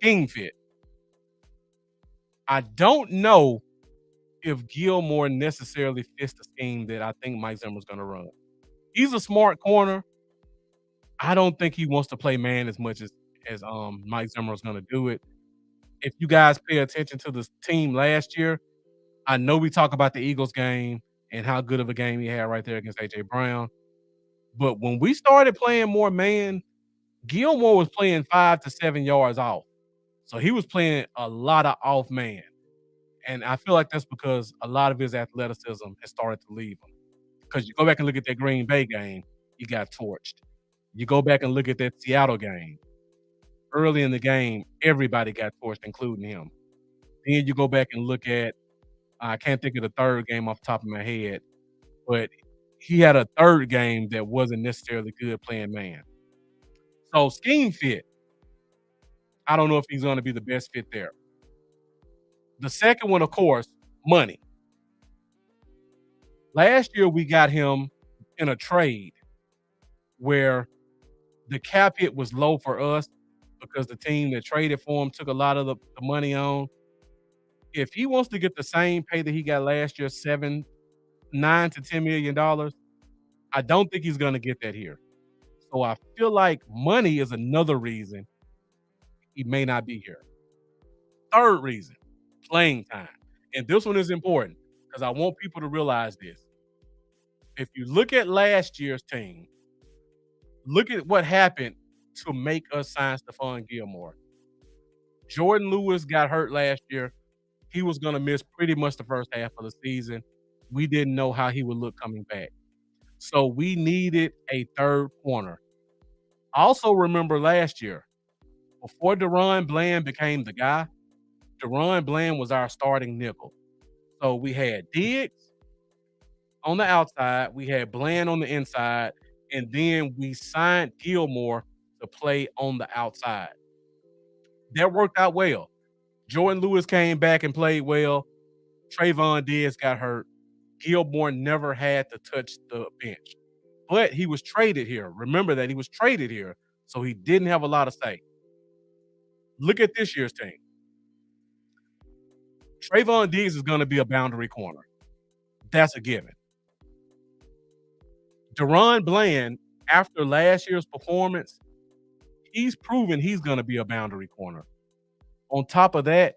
scheme fit. I don't know if Gilmore necessarily fits the scheme that I think Mike Zimmer's going to run. He's a smart corner. I don't think he wants to play man as much as Mike Zimmer is going to do it. If you guys pay attention to the team last year, I know we talk about the Eagles game and how good of a game he had right there against A.J. Brown. But when we started playing more man, Gilmore was playing 5 to 7 yards off. So he was playing a lot of off man. And I feel like that's because a lot of his athleticism has started to leave him. Because you go back and look at that Green Bay game, he got torched. You go back and look at that Seattle game. Early in the game, everybody got torched, including him. Then you go back and look at, I can't think of the third game off the top of my head, but he had a third game that wasn't necessarily good playing man. So scheme fit, I don't know if he's going to be the best fit there. The second one, of course, money. Last year, we got him in a trade where the cap hit was low for us because the team that traded for him took a lot of the money on. If he wants to get the same pay that he got last year, $9 to $10 million, I don't think he's going to get that here. So I feel like money is another reason he may not be here. Third reason, playing time. And this one is important because I want people to realize this. If you look at last year's team, look at what happened to make us sign Stephon Gilmore. Jordan Lewis got hurt last year. He was going to miss pretty much the first half of the season. We didn't know how he would look coming back. So we needed a third corner. Also remember last year, before Deron Bland became the guy, Deron Bland was our starting nickel. So we had Diggs on the outside, we had Bland on the inside, and then we signed Gilmore to play on the outside. That worked out well. Jordan Lewis came back and played well. Trayvon Diggs got hurt. Gilmore never had to touch the bench. But he was traded here. Remember that he was traded here, so he didn't have a lot of say. Look at this year's team. Trayvon Diggs is going to be a boundary corner. That's a given. Deron Bland, after last year's performance, he's proven he's going to be a boundary corner. On top of that,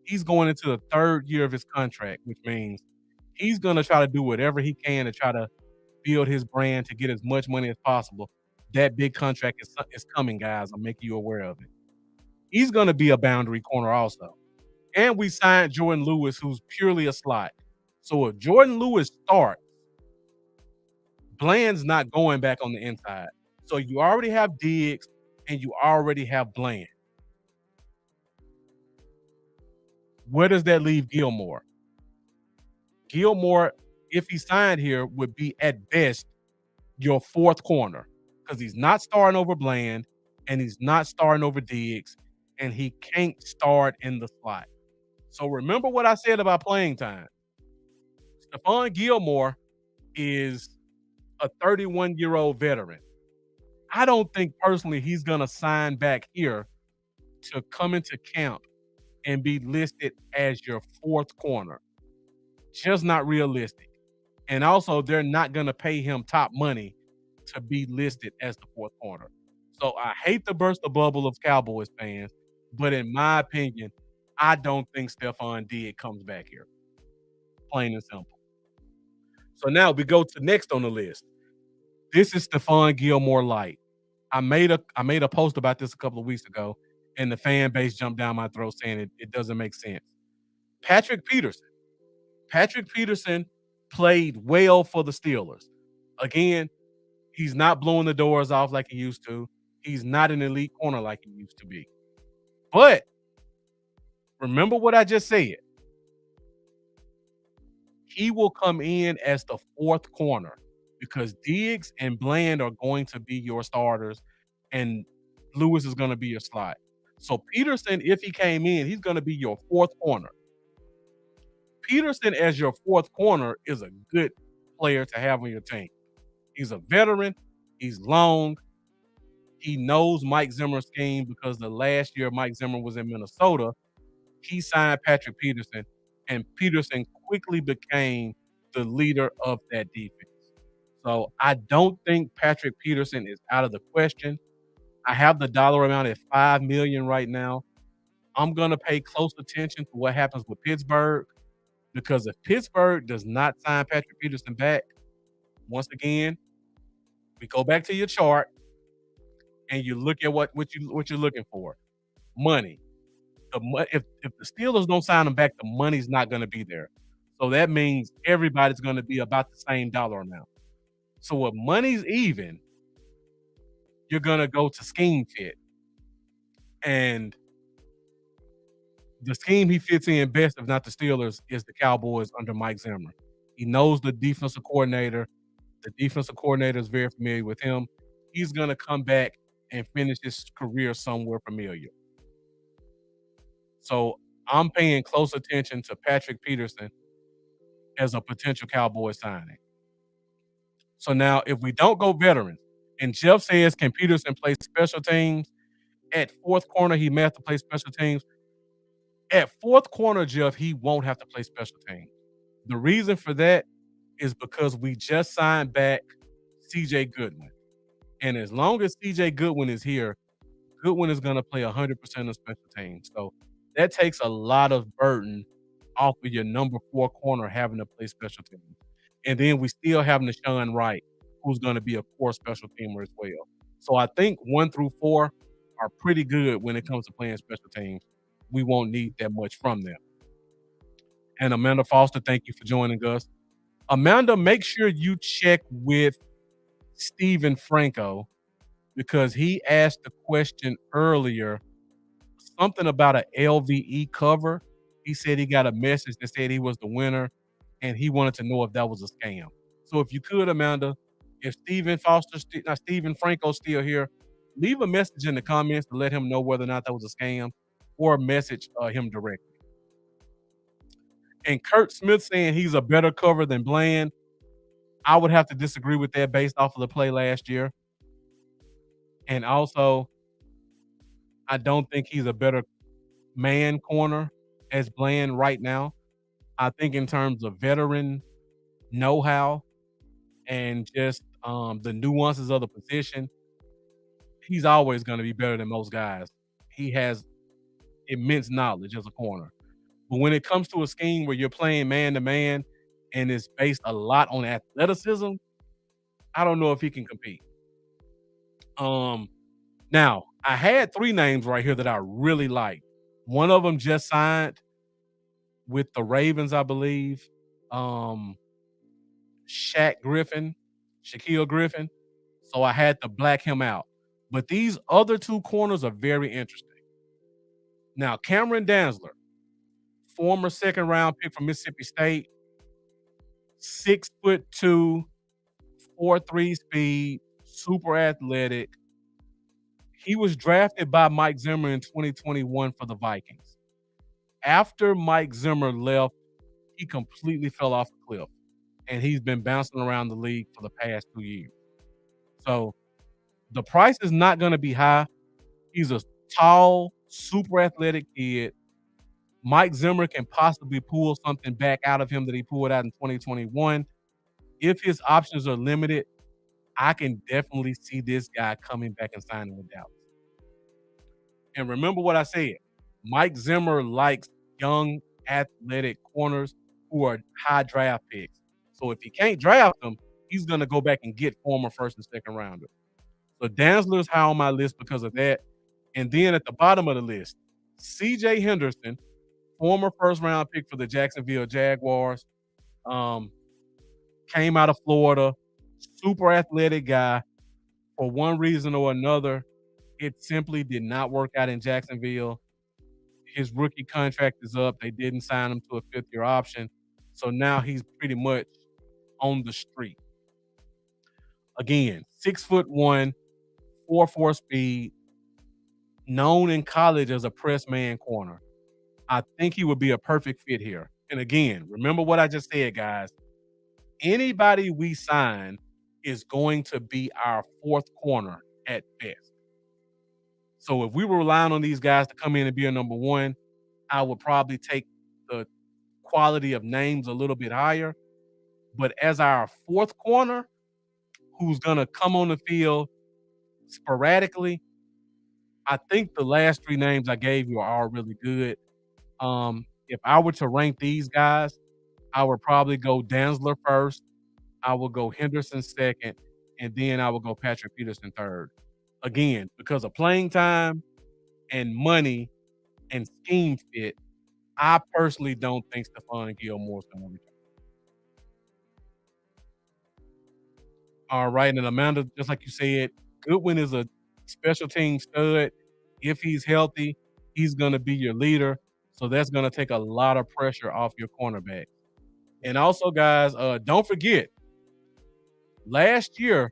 he's going into the third year of his contract, which means he's going to try to do whatever he can to try to build his brand to get as much money as possible. That big contract is coming, guys. I'm making you aware of it. He's going to be a boundary corner also. And we signed Jordan Lewis, who's purely a slot. So if Jordan Lewis starts, Bland's not going back on the inside. So you already have Diggs and you already have Bland. Where does that leave Gilmore? Gilmore, if he signed here, would be at best your fourth corner because he's not starting over Bland and he's not starting over Diggs and he can't start in the slot. So remember what I said about playing time. Stephon Gilmore is a 31-year-old veteran. I don't think personally he's going to sign back here to come into camp and be listed as your fourth corner. Just not realistic. And also, they're not going to pay him top money to be listed as the fourth corner. So I hate to burst the bubble of Cowboys fans, but in my opinion, I don't think Stephon Diggs comes back here. Plain and simple. So now we go to next on the list. This is Stephon Gilmore Light. I made a post about this a couple of weeks ago, and the fan base jumped down my throat saying it doesn't make sense. Patrick Peterson. Patrick Peterson played well for the Steelers. Again, he's not blowing the doors off like he used to. He's not an elite corner like he used to be. But remember what I just said. He will come in as the fourth corner because Diggs and Bland are going to be your starters and Lewis is going to be your slot. So Peterson, if he came in, he's going to be your fourth corner. Peterson as your fourth corner is a good player to have on your team. He's a veteran. He's long. He knows Mike Zimmer's scheme because the last year Mike Zimmer was in Minnesota, he signed Patrick Peterson, and Peterson quickly became the leader of that defense. So I don't think Patrick Peterson is out of the question. I have the dollar amount at $5 million right now. I'm going to pay close attention to what happens with Pittsburgh because if Pittsburgh does not sign Patrick Peterson back, once again, we go back to your chart and you look at what you're looking for. Money. If the Steelers don't sign him back, the money's not going to be there. So that means everybody's going to be about the same dollar amount. So if money's even, you're going to go to scheme fit. And the scheme he fits in best, if not the Steelers, is the Cowboys under Mike Zimmer. He knows the defensive coordinator. The defensive coordinator is very familiar with him. He's going to come back and finish his career somewhere familiar. So I'm paying close attention to Patrick Peterson as a potential Cowboys signing. So now if we don't go veterans, and Jeff says, can Peterson play special teams? At fourth corner, he may have to play special teams. At fourth corner, Jeff, he won't have to play special teams. The reason for that is because we just signed back C.J. Goodwin. And as long as C.J. Goodwin is here, Goodwin is going to play 100% of special teams. So that takes a lot of burden off of your number 4 corner having to play special teams. And then we still have Nashawn Wright, who's going to be a core special teamer as well. So I think 1 through 4 are pretty good when it comes to playing special teams. We won't need that much from them. And Amanda Foster, thank you for joining us. Amanda, make sure you check with Steven Franco because he asked the question earlier, something about an LVE cover. He said he got a message that said he was the winner, and he wanted to know if that was a scam. So if you could, Amanda, if Steven Franco's still here, leave a message in the comments to let him know whether or not that was a scam or message him directly. And Kurt Smith saying he's a better cover than Bland. I would have to disagree with that based off of the play last year. And also, I don't think he's a better man corner as Bland right now. I think in terms of veteran know-how and just the nuances of the position, he's always going to be better than most guys. He has immense knowledge as a corner. But when it comes to a scheme where you're playing man-to-man and it's based a lot on athleticism, I don't know if he can compete. Now, I had 3 names right here that I really like. One of them just signed with the Ravens, I believe. Shaquille Griffin. So I had to black him out. But these other 2 corners are very interesting. Now, Cameron Dantzler, former second round pick from Mississippi State, 6'2", 4.3 speed, super athletic. He was drafted by Mike Zimmer in 2021 for the Vikings. After Mike Zimmer left, he completely fell off the cliff, and he's been bouncing around the league for the past 2 years. So the price is not going to be high. He's a tall, super athletic kid. Mike Zimmer can possibly pull something back out of him that he pulled out in 2021. If his options are limited, I can definitely see this guy coming back and signing with Dallas. And remember what I said. Mike Zimmer likes young, athletic corners who are high draft picks. So if he can't draft them, he's going to go back and get former first and second rounder. So Danzler's high on my list because of that. And then at the bottom of the list, C.J. Henderson, former first round pick for the Jacksonville Jaguars, came out of Florida, super athletic guy. For one reason or another, it simply did not work out in Jacksonville. His rookie contract is up. They didn't sign him to a fifth-year option. So now he's pretty much on the street. Again, 6'1", 4.4 speed, known in college as a press man corner. I think he would be a perfect fit here. And again, remember what I just said, guys. Anybody we sign is going to be our fourth corner at best. So if we were relying on these guys to come in and be a number one, I would probably take the quality of names a little bit higher. But as our fourth corner, who's going to come on the field sporadically, I think the last three names I gave you are all really good. If I were to rank these guys, I would probably go Danzler first. I would go Henderson second, and then I would go Patrick Peterson third. Again, because of playing time and money and scheme fit, I personally don't think Stephon Gilmore's going to return. All right, and Amanda, just like you said, Goodwin is a special team stud. If he's healthy, he's going to be your leader. So that's going to take a lot of pressure off your cornerback. And also, guys, don't forget, last year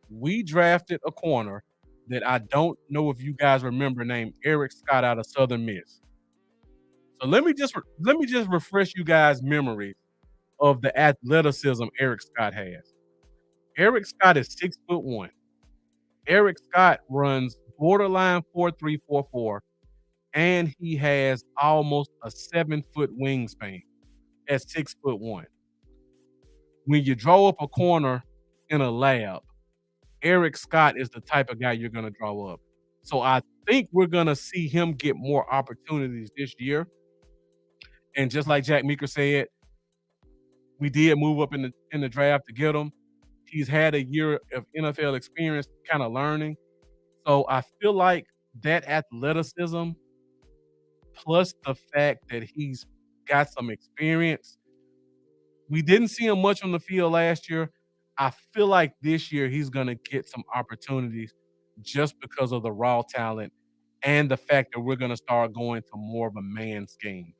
we drafted a corner that I don't know if you guys remember, named Eric Scott out of Southern Miss. So let me just refresh you guys' memories of the athleticism Eric Scott has. Eric Scott is 6'1". Eric Scott runs borderline 4.3, 4.4, and he has almost a 7-foot wingspan at 6'1". When you draw up a corner in a lab, Eric Scott is the type of guy you're going to draw up. So I think we're going to see him get more opportunities this year. And just like Jack Meeker said, we did move up in the draft to get him. He's had a year of NFL experience kind of learning. So I feel like that athleticism plus the fact that he's got some experience. We didn't see him much on the field last year. I feel like this year he's going to get some opportunities just because of the raw talent and the fact that we're going to start going to more of a man scheme.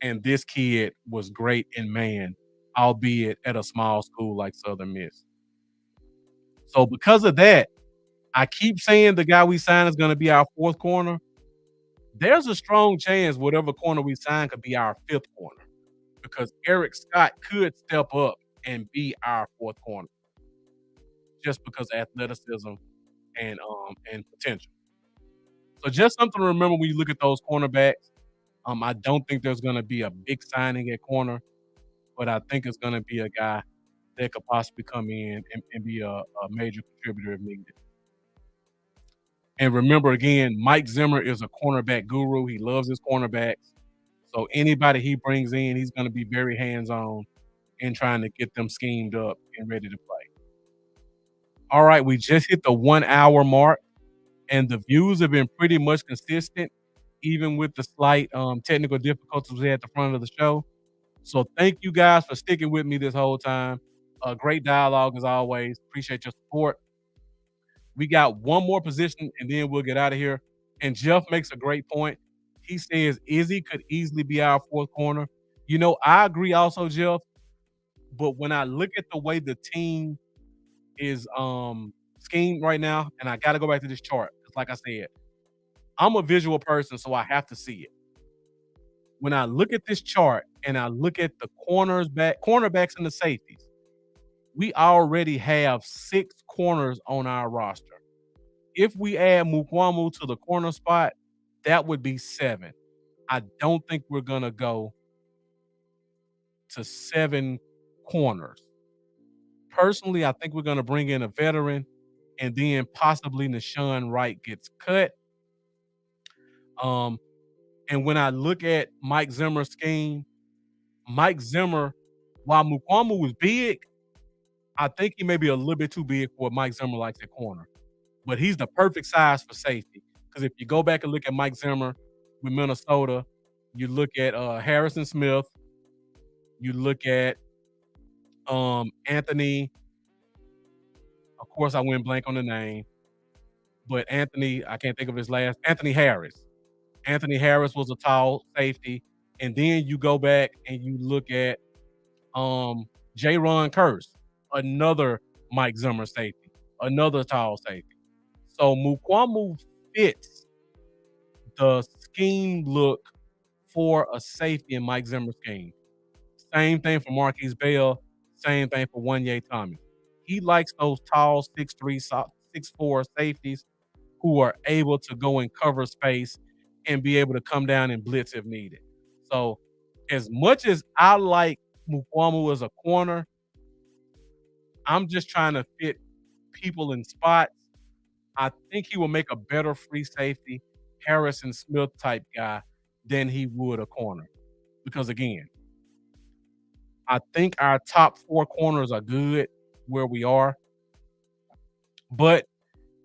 And this kid was great in man, albeit at a small school like Southern Miss. So because of that, I keep saying the guy we sign is going to be our fourth corner. There's a strong chance whatever corner we sign could be our fifth corner, because Eric Scott could step up and be our fourth corner just because of athleticism and potential. So just something to remember when you look at those cornerbacks. I don't think there's going to be a big signing at corner, but I think it's going to be a guy that could possibly come in and be a major contributor if needed. And remember, again, Mike Zimmer is a cornerback guru. He loves his cornerbacks. So anybody he brings in, he's going to be very hands-on in trying to get them schemed up and ready to play. All right, we just hit the 1 hour mark, and the views have been pretty much consistent, even with the slight technical difficulties we had at the front of the show. So thank you guys for sticking with me this whole time. Great dialogue as always. Appreciate your support. We got one more position, and then we'll get out of here. And Jeff makes a great point. He says Izzy could easily be our fourth corner. You know, I agree also, Jeff, but when I look at the way the team is schemed right now, and I gotta go back to this chart, 'cause like I said, I'm a visual person, so I have to see it. When I look at this chart and I look at the cornerbacks and the safeties, we already have 6 corners on our roster. If we add Mukwamu to the corner spot, that would be 7. I don't think we're gonna go to 7 corners. Personally, I think we're gonna bring in a veteran, and then possibly Nashawn Wright gets cut. Um, and when I look at Mike Zimmer's scheme, Mike Zimmer, while Mukwamu was big, I think he may be a little bit too big for what Mike Zimmer likes at corner. But he's the perfect size for safety. Because if you go back and look at Mike Zimmer with Minnesota, you look at Harrison Smith, you look at Anthony. Of course, I went blank on the name, but Anthony, I can't think of his last. Anthony Harris. Anthony Harris was a tall safety, and then you go back and you look at J-Ron Curse, another Mike Zimmer safety, another tall safety. So Mukwamu fits the scheme look for a safety in Mike Zimmer's scheme. Same thing for Marquise Bell, same thing for Wanye Thomas. He likes those tall 6'3", 6'4" safeties who are able to go and cover space and be able to come down and blitz if needed. So as much as I like Mukwamu as a corner, I'm just trying to fit people in spots. I think he will make a better free safety, Harrison Smith type guy than he would a corner. Because again, I think our top 4 corners are good where we are. But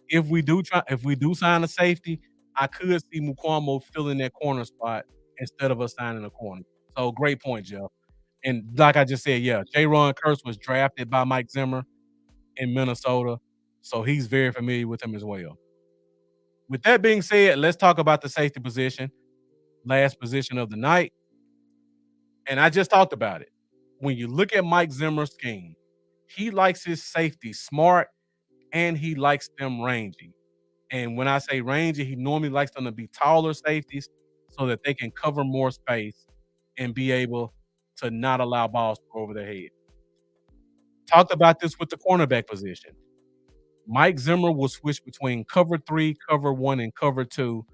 if we do sign a safety, I could see Mukwamu filling that corner spot instead of us signing a corner. So great point, Jeff. And like I just said, yeah, J-Ron Curse was drafted by Mike Zimmer in Minnesota, so he's very familiar with him as well. With that being said, let's talk about the safety position, last position of the night. And I just talked about it. When you look at Mike Zimmer's scheme, he likes his safety smart and he likes them rangy. And when I say rangy, he normally likes them to be taller safeties so that they can cover more space and be able to not allow balls to go over their head. Talked about this with the cornerback position. Mike Zimmer will switch between cover 3, cover 1, and cover 2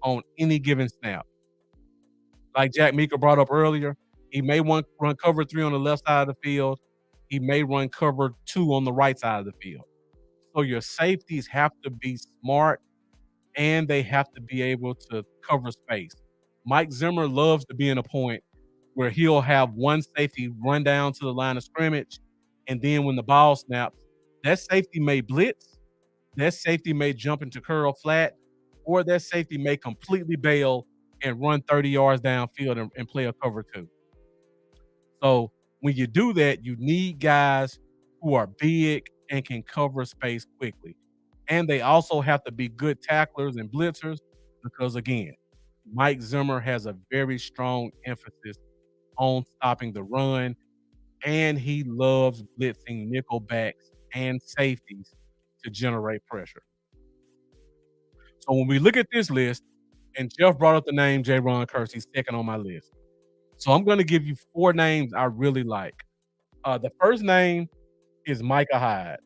on any given snap. Like Jack Meeker brought up earlier, he may run cover 3 on the left side of the field. He may run cover 2 on the right side of the field. So your safeties have to be smart and they have to be able to cover space. Mike Zimmer loves to be in a point where he'll have one safety run down to the line of scrimmage, and then when the ball snaps, that safety may blitz, that safety may jump into curl flat, or that safety may completely bail and run 30 yards downfield and play a cover 2. So when you do that, you need guys who are big and can cover space quickly. And they also have to be good tacklers and blitzers because, again, Mike Zimmer has a very strong emphasis on stopping the run, and he loves blitzing nickel backs and safeties to generate pressure. So when we look at this list, and Jeff brought up the name J-Ron Curse, he's second on my list. So I'm going to give you 4 names I really like. The first name is Micah Hyde.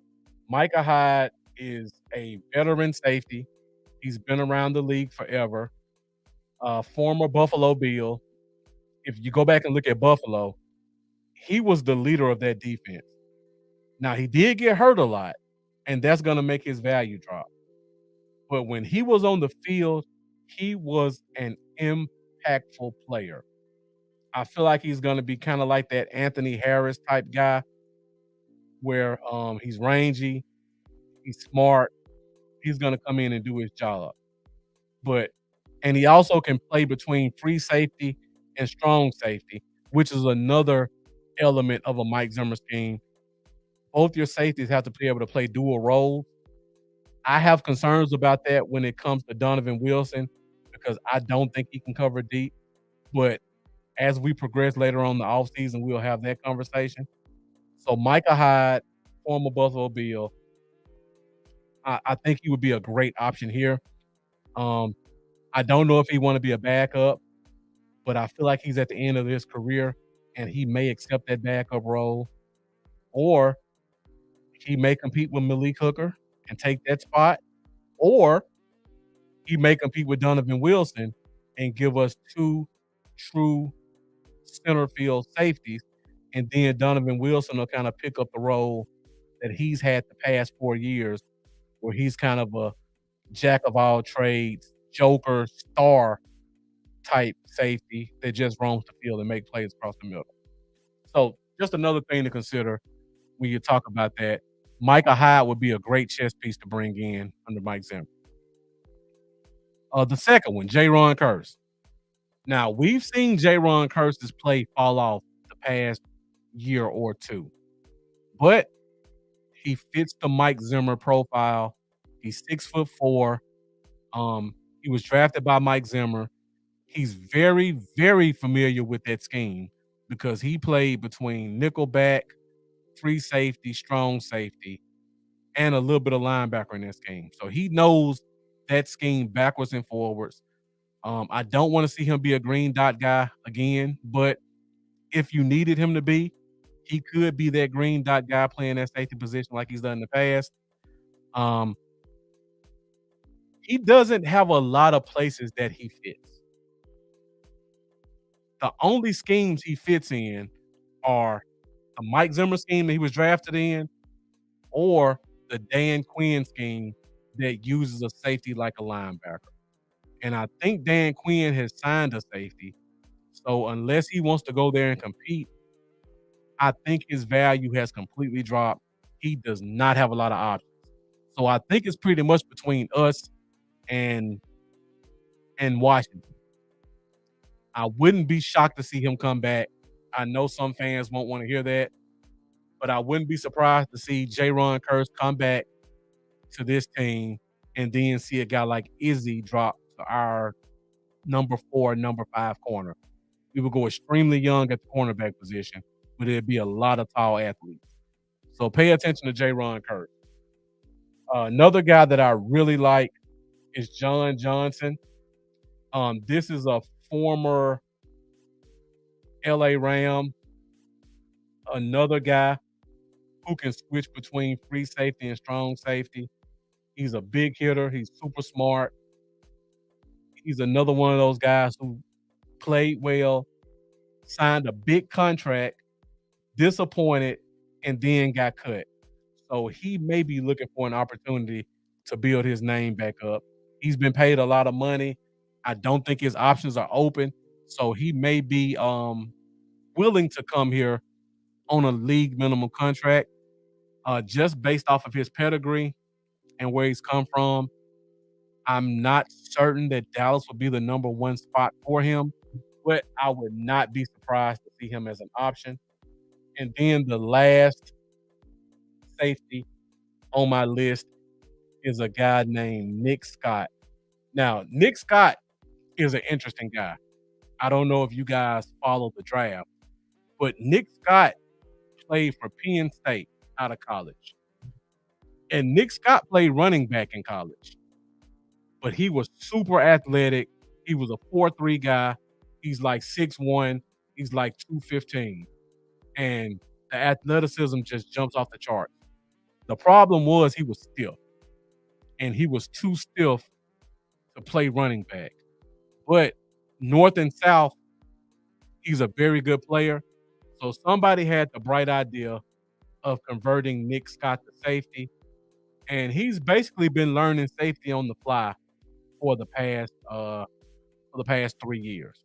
Micah Hyde is a veteran safety. He's been around the league forever. Former Buffalo Bill. If you go back and look at Buffalo, he was the leader of that defense. Now, he did get hurt a lot, and that's going to make his value drop. But when he was on the field, he was an impactful player. I feel like he's going to be kind of like that Anthony Harris type guy where he's rangy, he's smart, he's going to come in and do his job. And he also can play between free safety and strong safety, which is another element of a Mike Zimmer scheme. Both your safeties have to be able to play dual roles. I have concerns about that when it comes to Donovan Wilson because I don't think he can cover deep. But as we progress later on in the offseason, we'll have that conversation. So Micah Hyde, former Buffalo Bill, I think he would be a great option here. Um, I don't know if he want to be a backup, but I feel like he's at the end of his career and he may accept that backup role, or he may compete with Malik Hooker and take that spot, or he may compete with Donovan Wilson and give us two true center field safeties, and then Donovan Wilson will kind of pick up the role that he's had the past 4 years, where he's kind of a jack of all trades, joker, star type safety that just roams the field and make plays across the middle. So just another thing to consider when you talk about that. Micah Hyde would be a great chess piece to bring in under Mike Zimmer. The second one, J-Ron Curse. Now, we've seen J-Ron Curse's play fall off the past year or two, but he fits the Mike Zimmer profile. He's 6'4". He was drafted by Mike Zimmer. He's very, very familiar with that scheme because he played between nickelback, free safety, strong safety, and a little bit of linebacker in that scheme. So he knows that scheme backwards and forwards. I don't want to see him be a green dot guy again, but if you needed him to be, he could be that green dot guy playing that safety position like he's done in the past. Um, he doesn't have a lot of places that he fits. The only schemes he fits in are the Mike Zimmer scheme that he was drafted in, or the Dan Quinn scheme that uses a safety like a linebacker. And I think Dan Quinn has signed a safety. So unless he wants to go there and compete, I think his value has completely dropped. He does not have a lot of options. So I think it's pretty much between us and Washington. I wouldn't be shocked to see him come back. I know some fans won't want to hear that, but I wouldn't be surprised to see J-Ron Curse come back to this team and then see a guy like Izzy drop to our number 4, number 5 corner. We would go extremely young at the cornerback position, but it'd be a lot of tall athletes. So pay attention to J-Ron Curse. Another guy that I really like is John Johnson. This is a former LA Ram, another guy who can switch between free safety and strong safety. He's a big hitter. He's super smart. He's another one of those guys who played well, signed a big contract, disappointed, and then got cut. So he may be looking for an opportunity to build his name back up. He's been paid a lot of money. I don't think his options are open. So he may be willing to come here on a league minimum contract just based off of his pedigree and where he's come from. I'm not certain that Dallas will be the number 1 spot for him, but I would not be surprised to see him as an option. And then the last safety on my list is a guy named Nick Scott. Now, Nick Scott is an interesting guy. I don't know if you guys follow the draft, but Nick Scott played for Penn State out of college. And Nick Scott played running back in college, but he was super athletic. He was a 4'3" guy. He's like 6'1". He's like 215. And the athleticism just jumps off the charts. The problem was he was stiff, and he was too stiff to play running back. But North and South, he's a very good player. So somebody had the bright idea of converting Nick Scott to safety, and he's basically been learning safety on the fly for the past 3 years.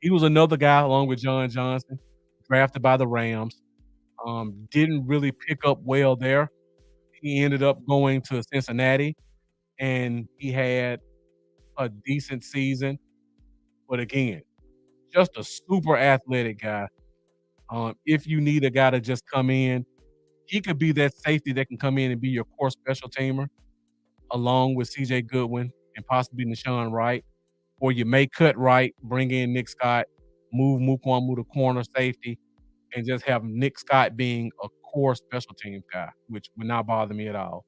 He was another guy along with John Johnson, drafted by the Rams. Didn't really pick up well there. He ended up going to Cincinnati, and he had a decent season. But again, just a super athletic guy. If you need a guy to just come in, he could be that safety that can come in and be your core special teamer, along with CJ Goodwin and possibly Nashawn Wright, or you may cut Wright, bring in Nick Scott, move Mukwuonwu to corner safety, and just have Nick Scott being a core special teams guy, which would not bother me at all.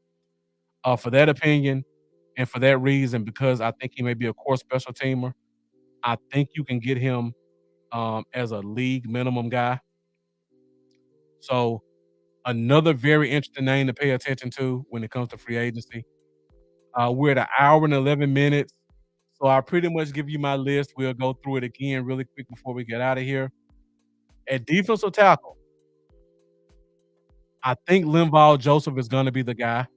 For that opinion and for that reason, because I think he may be a core special teamer, I think you can get him as a league minimum guy. So another very interesting name to pay attention to when it comes to free agency. We're at an hour and 11 minutes. So I'll pretty much give you my list. We'll go through it again really quick before we get out of here. At defensive tackle, I think Linval Joseph is going to be the guy.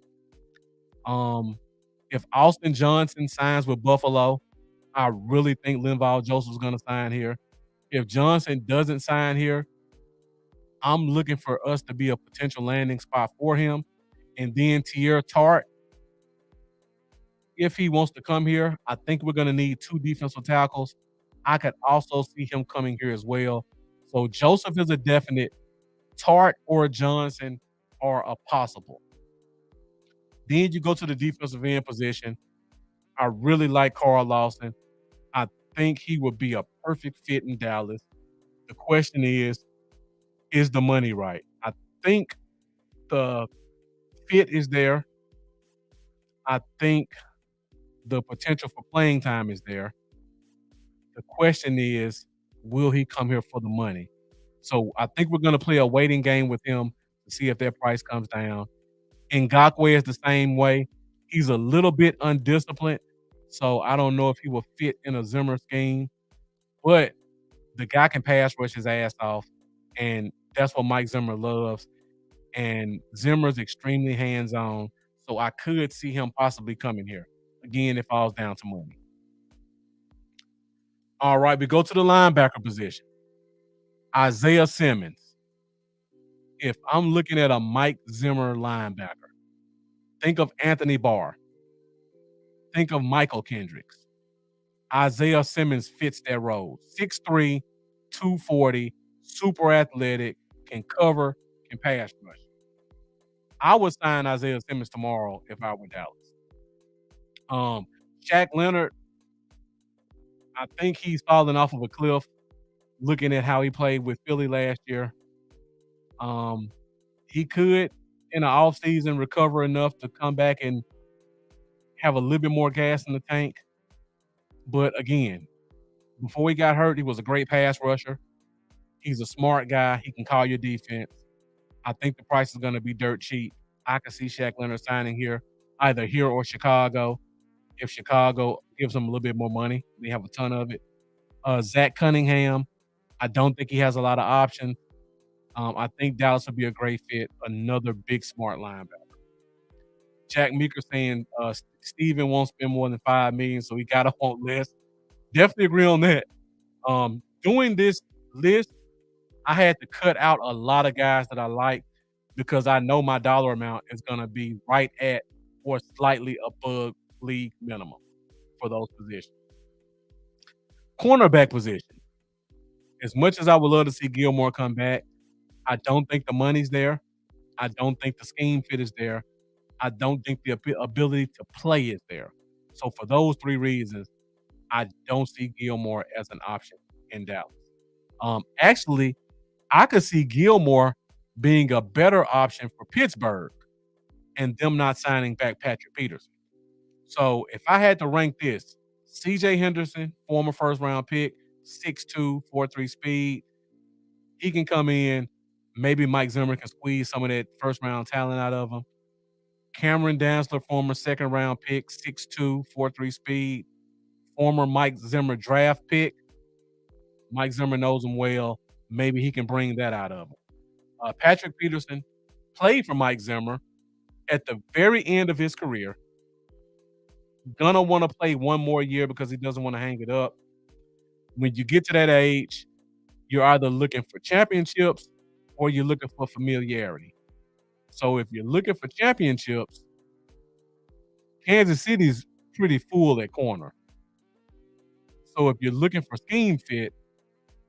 If Austin Johnson signs with Buffalo, I really think Linval Joseph is going to sign here. If Johnson doesn't sign here, I'm looking for us to be a potential landing spot for him. And then Tier Tart, if he wants to come here, I think we're going to need 2 defensive tackles. I could also see him coming here as well. So Joseph is a definite. Tart or Johnson are a possible. Then you go to the defensive end position. I really like Carl Lawson. I think he would be a perfect fit in Dallas. The question is the money right? I think the fit is there. I think the potential for playing time is there. The question is, will he come here for the money? So I think we're going to play a waiting game with him to see if that price comes down. Ngakoue is the same way. He's a little bit undisciplined, so I don't know if he will fit in a Zimmer scheme. But the guy can pass rush his ass off, and that's what Mike Zimmer loves. And Zimmer's extremely hands-on, so I could see him possibly coming here. Again, it falls down to money. All right, we go to the linebacker position. Isaiah Simmons. If I'm looking at a Mike Zimmer linebacker, think of Anthony Barr. Think of Michael Kendricks. Isaiah Simmons fits that role. 6'3", 240, super athletic, can cover, can pass rush. I would sign Isaiah Simmons tomorrow if I were Dallas. Shaq Leonard, I think he's falling off of a cliff looking at how he played with Philly last year. He could, in the offseason, recover enough to come back and have a little bit more gas in the tank. But again, before he got hurt, he was a great pass rusher. He's a smart guy. He can call your defense. I think the price is going to be dirt cheap. I can see Shaq Leonard signing here, either here or Chicago. If Chicago gives him a little bit more money, they have a ton of it. Zach Cunningham, I don't think he has a lot of options. I think Dallas would be a great fit. Another big, smart linebacker. Jack Meeker saying Steven won't spend more than $5 million, so he gotta want less. Definitely agree on that. Doing this list, I had to cut out a lot of guys that I like because I know my dollar amount is gonna be right at or slightly above league minimum for those positions. Cornerback position. As much as I would love to see Gilmore come back, I don't think the money's there. I don't think the scheme fit is there. I don't think the ability to play is there. So for those 3 reasons, I don't see Gilmore as an option in Dallas. Actually, I could see Gilmore being a better option for Pittsburgh and them not signing back Patrick Peterson. So if I had to rank this, CJ Henderson, former first-round pick, 6'2", 4.3 speed. He can come in. Maybe Mike Zimmer can squeeze some of that first-round talent out of him. Cameron Dantzler, former second-round pick, 6'2", 4.3 speed. Former Mike Zimmer draft pick. Mike Zimmer knows him well. Maybe he can bring that out of him. Patrick Peterson played for Mike Zimmer at the very end of his career. Gonna want to play one more year because he doesn't want to hang it up. When you get to that age, you're either looking for championships or you're looking for familiarity. So if you're looking for championships, Kansas City's pretty full at corner. So if you're looking for scheme fit,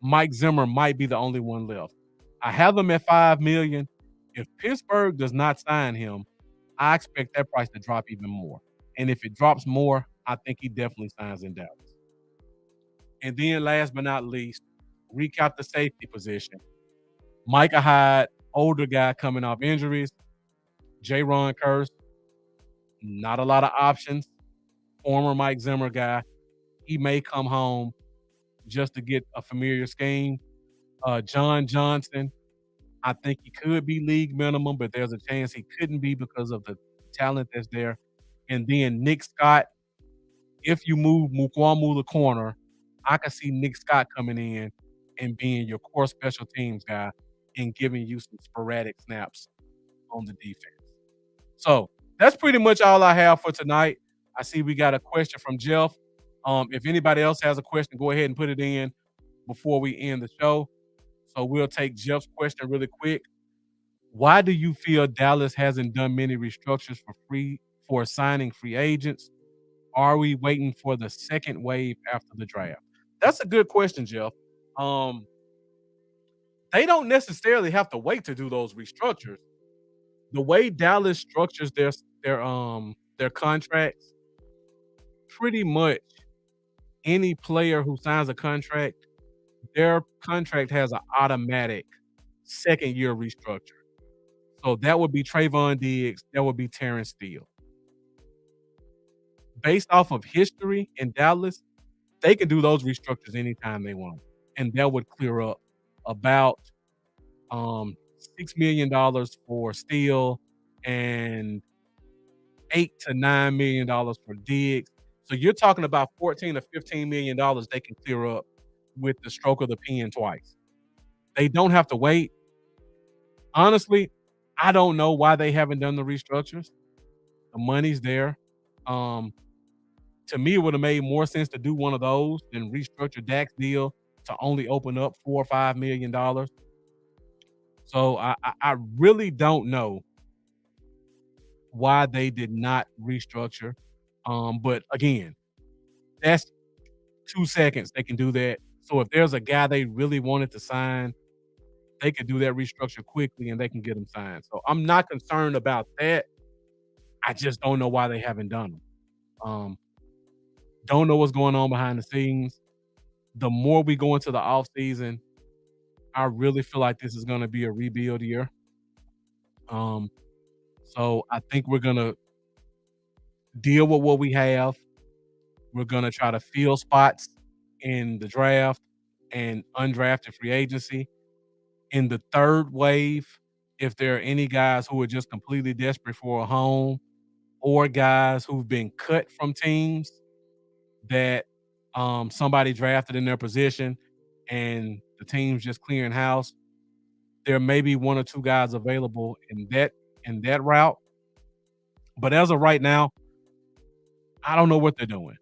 Mike Zimmer might be the only one left. I have him at $5 million. If Pittsburgh does not sign him, I expect that price to drop even more. And if it drops more, I think he definitely signs in Dallas. And then last but not least, recap the safety position. Micah Hyde, older guy coming off injuries. Ron Curse, not a lot of options. Former Mike Zimmer guy. He may come home just to get a familiar scheme. John Johnson, I think he could be league minimum, but there's a chance he couldn't be because of the talent that's there. And then Nick Scott, if you move Mukwamu the corner, I can see Nick Scott coming in and being your core special teams guy and giving you some sporadic snaps on the defense. So that's pretty much all I have for tonight. I see we got a question from Jeff. If anybody else has a question, go ahead and put it in before we end the show. So we'll take Jeff's question really quick. Why do you feel Dallas hasn't done many restructures for signing free agents? Are we waiting for the second wave after the draft? That's a good question, Jeff. Um, they don't necessarily have to wait to do those restructures. The way Dallas structures their contracts, pretty much any player who signs a contract, their contract has an automatic second year restructure. So that would be Trayvon Diggs, that would be Terrence Steele. Based off of history in Dallas, they can do those restructures anytime they want, and that would clear up about $6 million for Steele and $8 to $9 million for Diggs. So you're talking about $14 to $15 million they can clear up with the stroke of the pen twice. They don't have to wait. Honestly, I don't know why they haven't done the restructures. The money's there. To me, it would have made more sense to do one of those than restructure Dak's deal to only open up $4 or $5 million. So I really don't know why they did not restructure. But again, that's 2 seconds. They can do that. So if there's a guy they really wanted to sign, they could do that restructure quickly and they can get him signed. So I'm not concerned about that. I just don't know why they haven't done them. Don't know what's going on behind the scenes. The more we go into the off season, I really feel like this is going to be a rebuild year. So I think we're going to deal with what we have. We're going to try to fill spots in the draft and undrafted free agency. In the third wave, if there are any guys who are just completely desperate for a home or guys who've been cut from teams that somebody drafted in their position and the team's just clearing house, there may be one or two guys available in that route. But as of right now, I don't know what they're doing.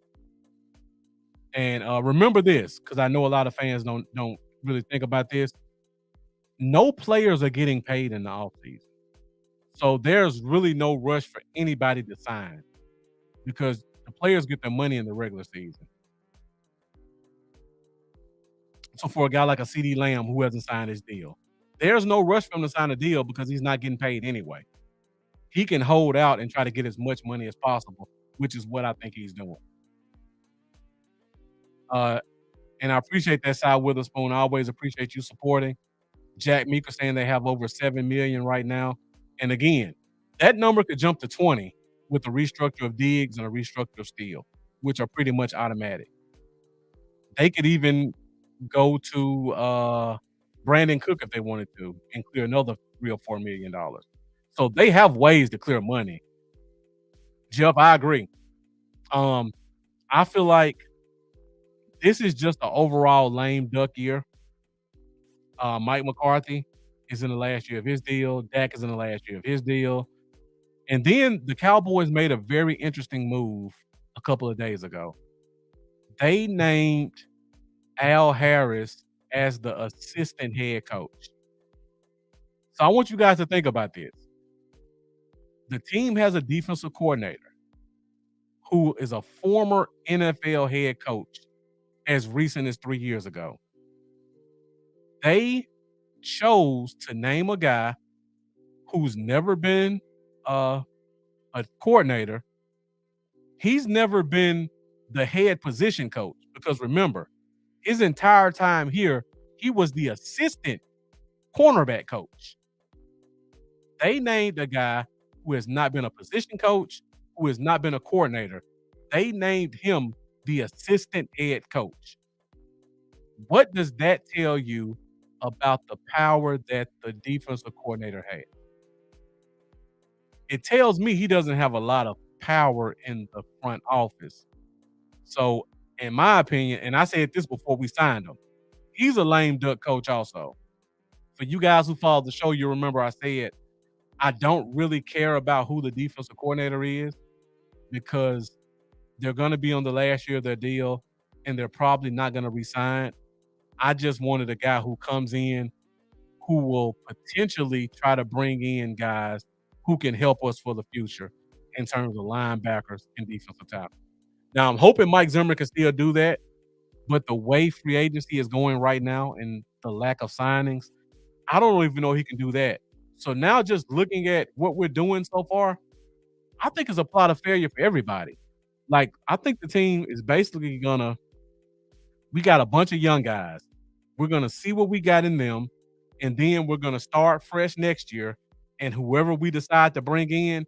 And remember this, because I know a lot of fans don't really think about this. No players are getting paid in the offseason. So there's really no rush for anybody to sign because the players get their money in the regular season. So for a guy like a CD Lamb who hasn't signed his deal, there's no rush for him to sign a deal because he's not getting paid anyway. He can hold out and try to get as much money as possible, which is what I think he's doing. And I appreciate that, Cy Witherspoon. I always appreciate you supporting. Jack Meeker saying they have over 7 million right now. And again, that number could jump to 20 with a restructure of Diggs and a restructure of Steele, which are pretty much automatic. They could even go to Brandon Cook if they wanted to and clear another $3 or $4 million. So they have ways to clear money. Jeff, I agree. I feel like this is just an overall lame duck year. Mike McCarthy is in the last year of his deal. Dak is in the last year of his deal. And then the Cowboys made a very interesting move a couple of days ago. They named Al Harris as the assistant head coach. So I want you guys to think about this. The team has a defensive coordinator who is a former NFL head coach as recent as 3 years ago. They chose to name a guy who's never been a coordinator He's never been the head position coach because remember, his entire time here, he was the assistant cornerback coach. They named a guy who has not been a position coach, who has not been a coordinator. They named him the assistant head coach. What does that tell you about the power that the defensive coordinator had? It tells me he doesn't have a lot of power in the front office. So, in my opinion, and I said this before we signed him, he's a lame duck coach also. For you guys who followed the show, you remember I said I don't really care about who the defensive coordinator is because they're going to be on the last year of their deal and they're probably not going to resign. I just wanted a guy who comes in who will potentially try to bring in guys who can help us for the future in terms of linebackers and defensive tackle. Now, I'm hoping Mike Zimmer can still do that, but the way free agency is going right now and the lack of signings, I don't even know he can do that. So now just looking at what we're doing so far, I think it's a plot of failure for everybody. Like, I think the team is basically gonna we got a bunch of young guys. We're gonna see what we got in them, and then we're gonna start fresh next year. And whoever we decide to bring in,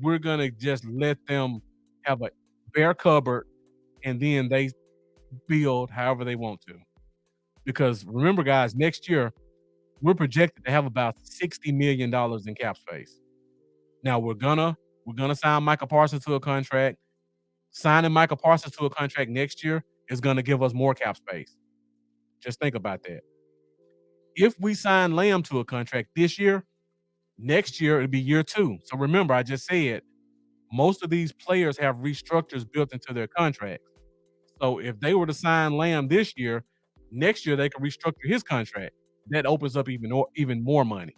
we're gonna just let them have a bare cupboard, and then they build however they want to. Because remember, guys, next year we're projected to have about $60 million in cap space. Now we're gonna sign Michael Parsons to a contract. Signing Michael Parsons to a contract next year is gonna give us more cap space. Just think about that. If we sign Lamb to a contract this year, next year it'll be year 2. So remember, I just said most of these players have restructures built into their contracts. So if they were to sign Lamb this year, next year they can restructure his contract. That opens up even more money.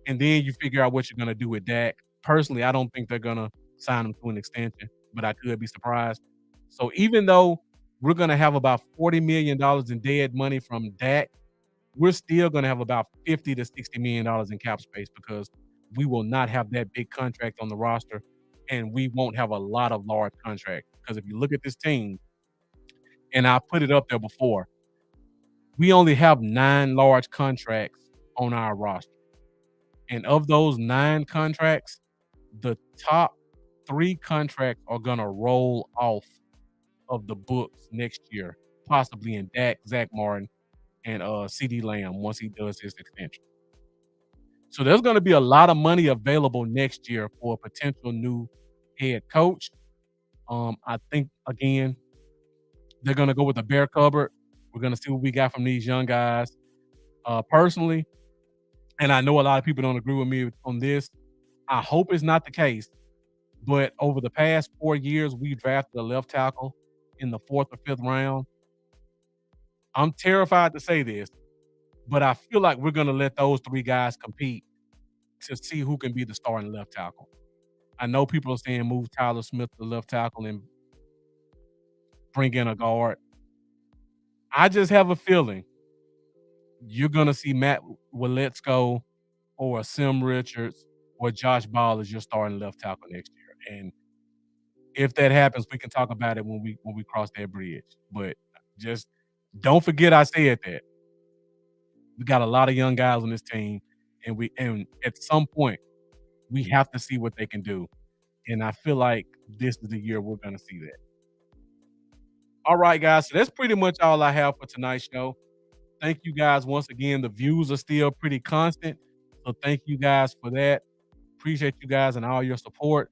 And then you figure out what you're gonna do with Dak. Personally, I don't think they're gonna sign him to an extension, but I could be surprised. So even though we're gonna have about $40 million in dead money from Dak, we're still gonna have about $50 to $60 million in cap space because we will not have that big contract on the roster, and we won't have a lot of large contracts. Because if you look at this team, and I put it up there before, we only have 9 large contracts on our roster. And of those 9 contracts, the top 3 contracts are gonna roll off of the books next year, possibly in Dak, Zach Martin, and CD Lamb once he does his extension. So there's gonna be a lot of money available next year for a potential new head coach. I think again, they're gonna go with a bare cupboard. We're gonna see what we got from these young guys. Personally, and I know a lot of people don't agree with me on this. I hope it's not the case, but over the past 4 years, we drafted a left tackle in the 4th or 5th round. I'm terrified to say this, but I feel like we're gonna let those 3 guys compete to see who can be the starting left tackle. I know people are saying move Tyler Smith to left tackle and bring in a guard. I just have a feeling you're gonna see Matt Waletzko or Sim Richards or Josh Ball as your starting left tackle next year. And if that happens, we can talk about it when we cross that bridge. But just don't forget I said that. We got a lot of young guys on this team, and at some point we have to see what they can do. And I feel like this is the year we're gonna see that. All right, guys. So that's pretty much all I have for tonight's show. Thank you guys once again. The views are still pretty constant. So thank you guys for that. Appreciate you guys and all your support.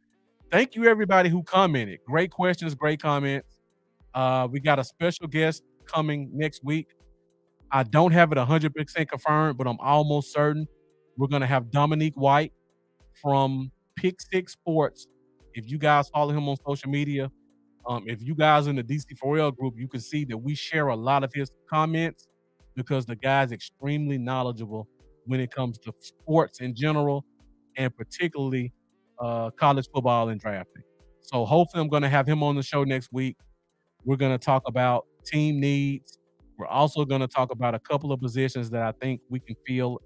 Thank you everybody who commented. Great questions, great comments. We got a special guest coming next week. I don't have it 100% confirmed, but I'm almost certain we're going to have Dominique White from Pick Six Sports. If you guys follow him on social media, if you guys in the DC4L group, you can see that we share a lot of his comments because the guy's extremely knowledgeable when it comes to sports in general and particularly college football and drafting. So hopefully I'm going to have him on the show next week. We're going to talk about team needs. We're also going to talk about a couple of positions that I think we can fill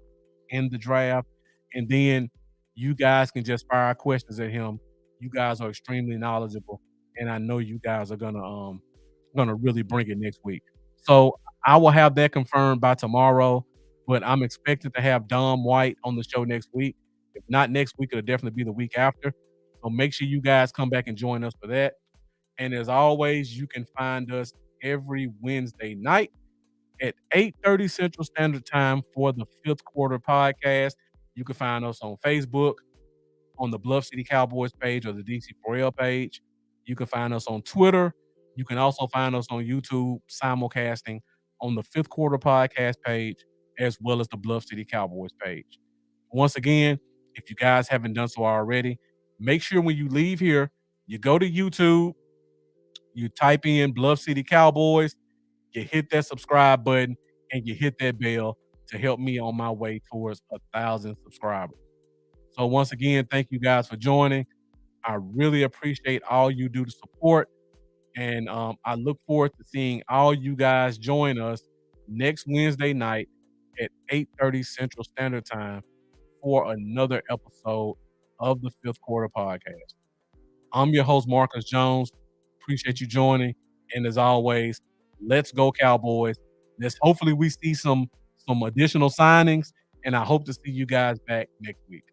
in the draft. And then you guys can just fire questions at him You guys are extremely knowledgeable, and I know you guys are gonna really bring it next week. So I will have that confirmed by tomorrow, but I'm expected to have Dom White on the show next week. If not next week, it'll definitely be the week after. So make sure you guys come back and join us for that. And as always, you can find us every Wednesday night at 8:30 Central Standard Time for the Fifth Quarter Podcast. You can find us on Facebook, on the Bluff City Cowboys page or the DC4L page. You can find us on Twitter. You can also find us on YouTube simulcasting on the Fifth Quarter Podcast page as well as the Bluff City Cowboys page. Once again, if you guys haven't done so already, make sure when you leave here, you go to YouTube, you type in Bluff City Cowboys, you hit that subscribe button, and you hit that bell to help me on my way towards 1,000 subscribers. So once again, thank you guys for joining. I really appreciate all you do to support, and I look forward to seeing all you guys join us next Wednesday night at 8:30 Central Standard Time for another episode of the Fifth Quarter Podcast. I'm your host, Marcus Jones. Appreciate you joining, and as always, let's go Cowboys. Let's hopefully we see some additional signings, and I hope to see you guys back next week.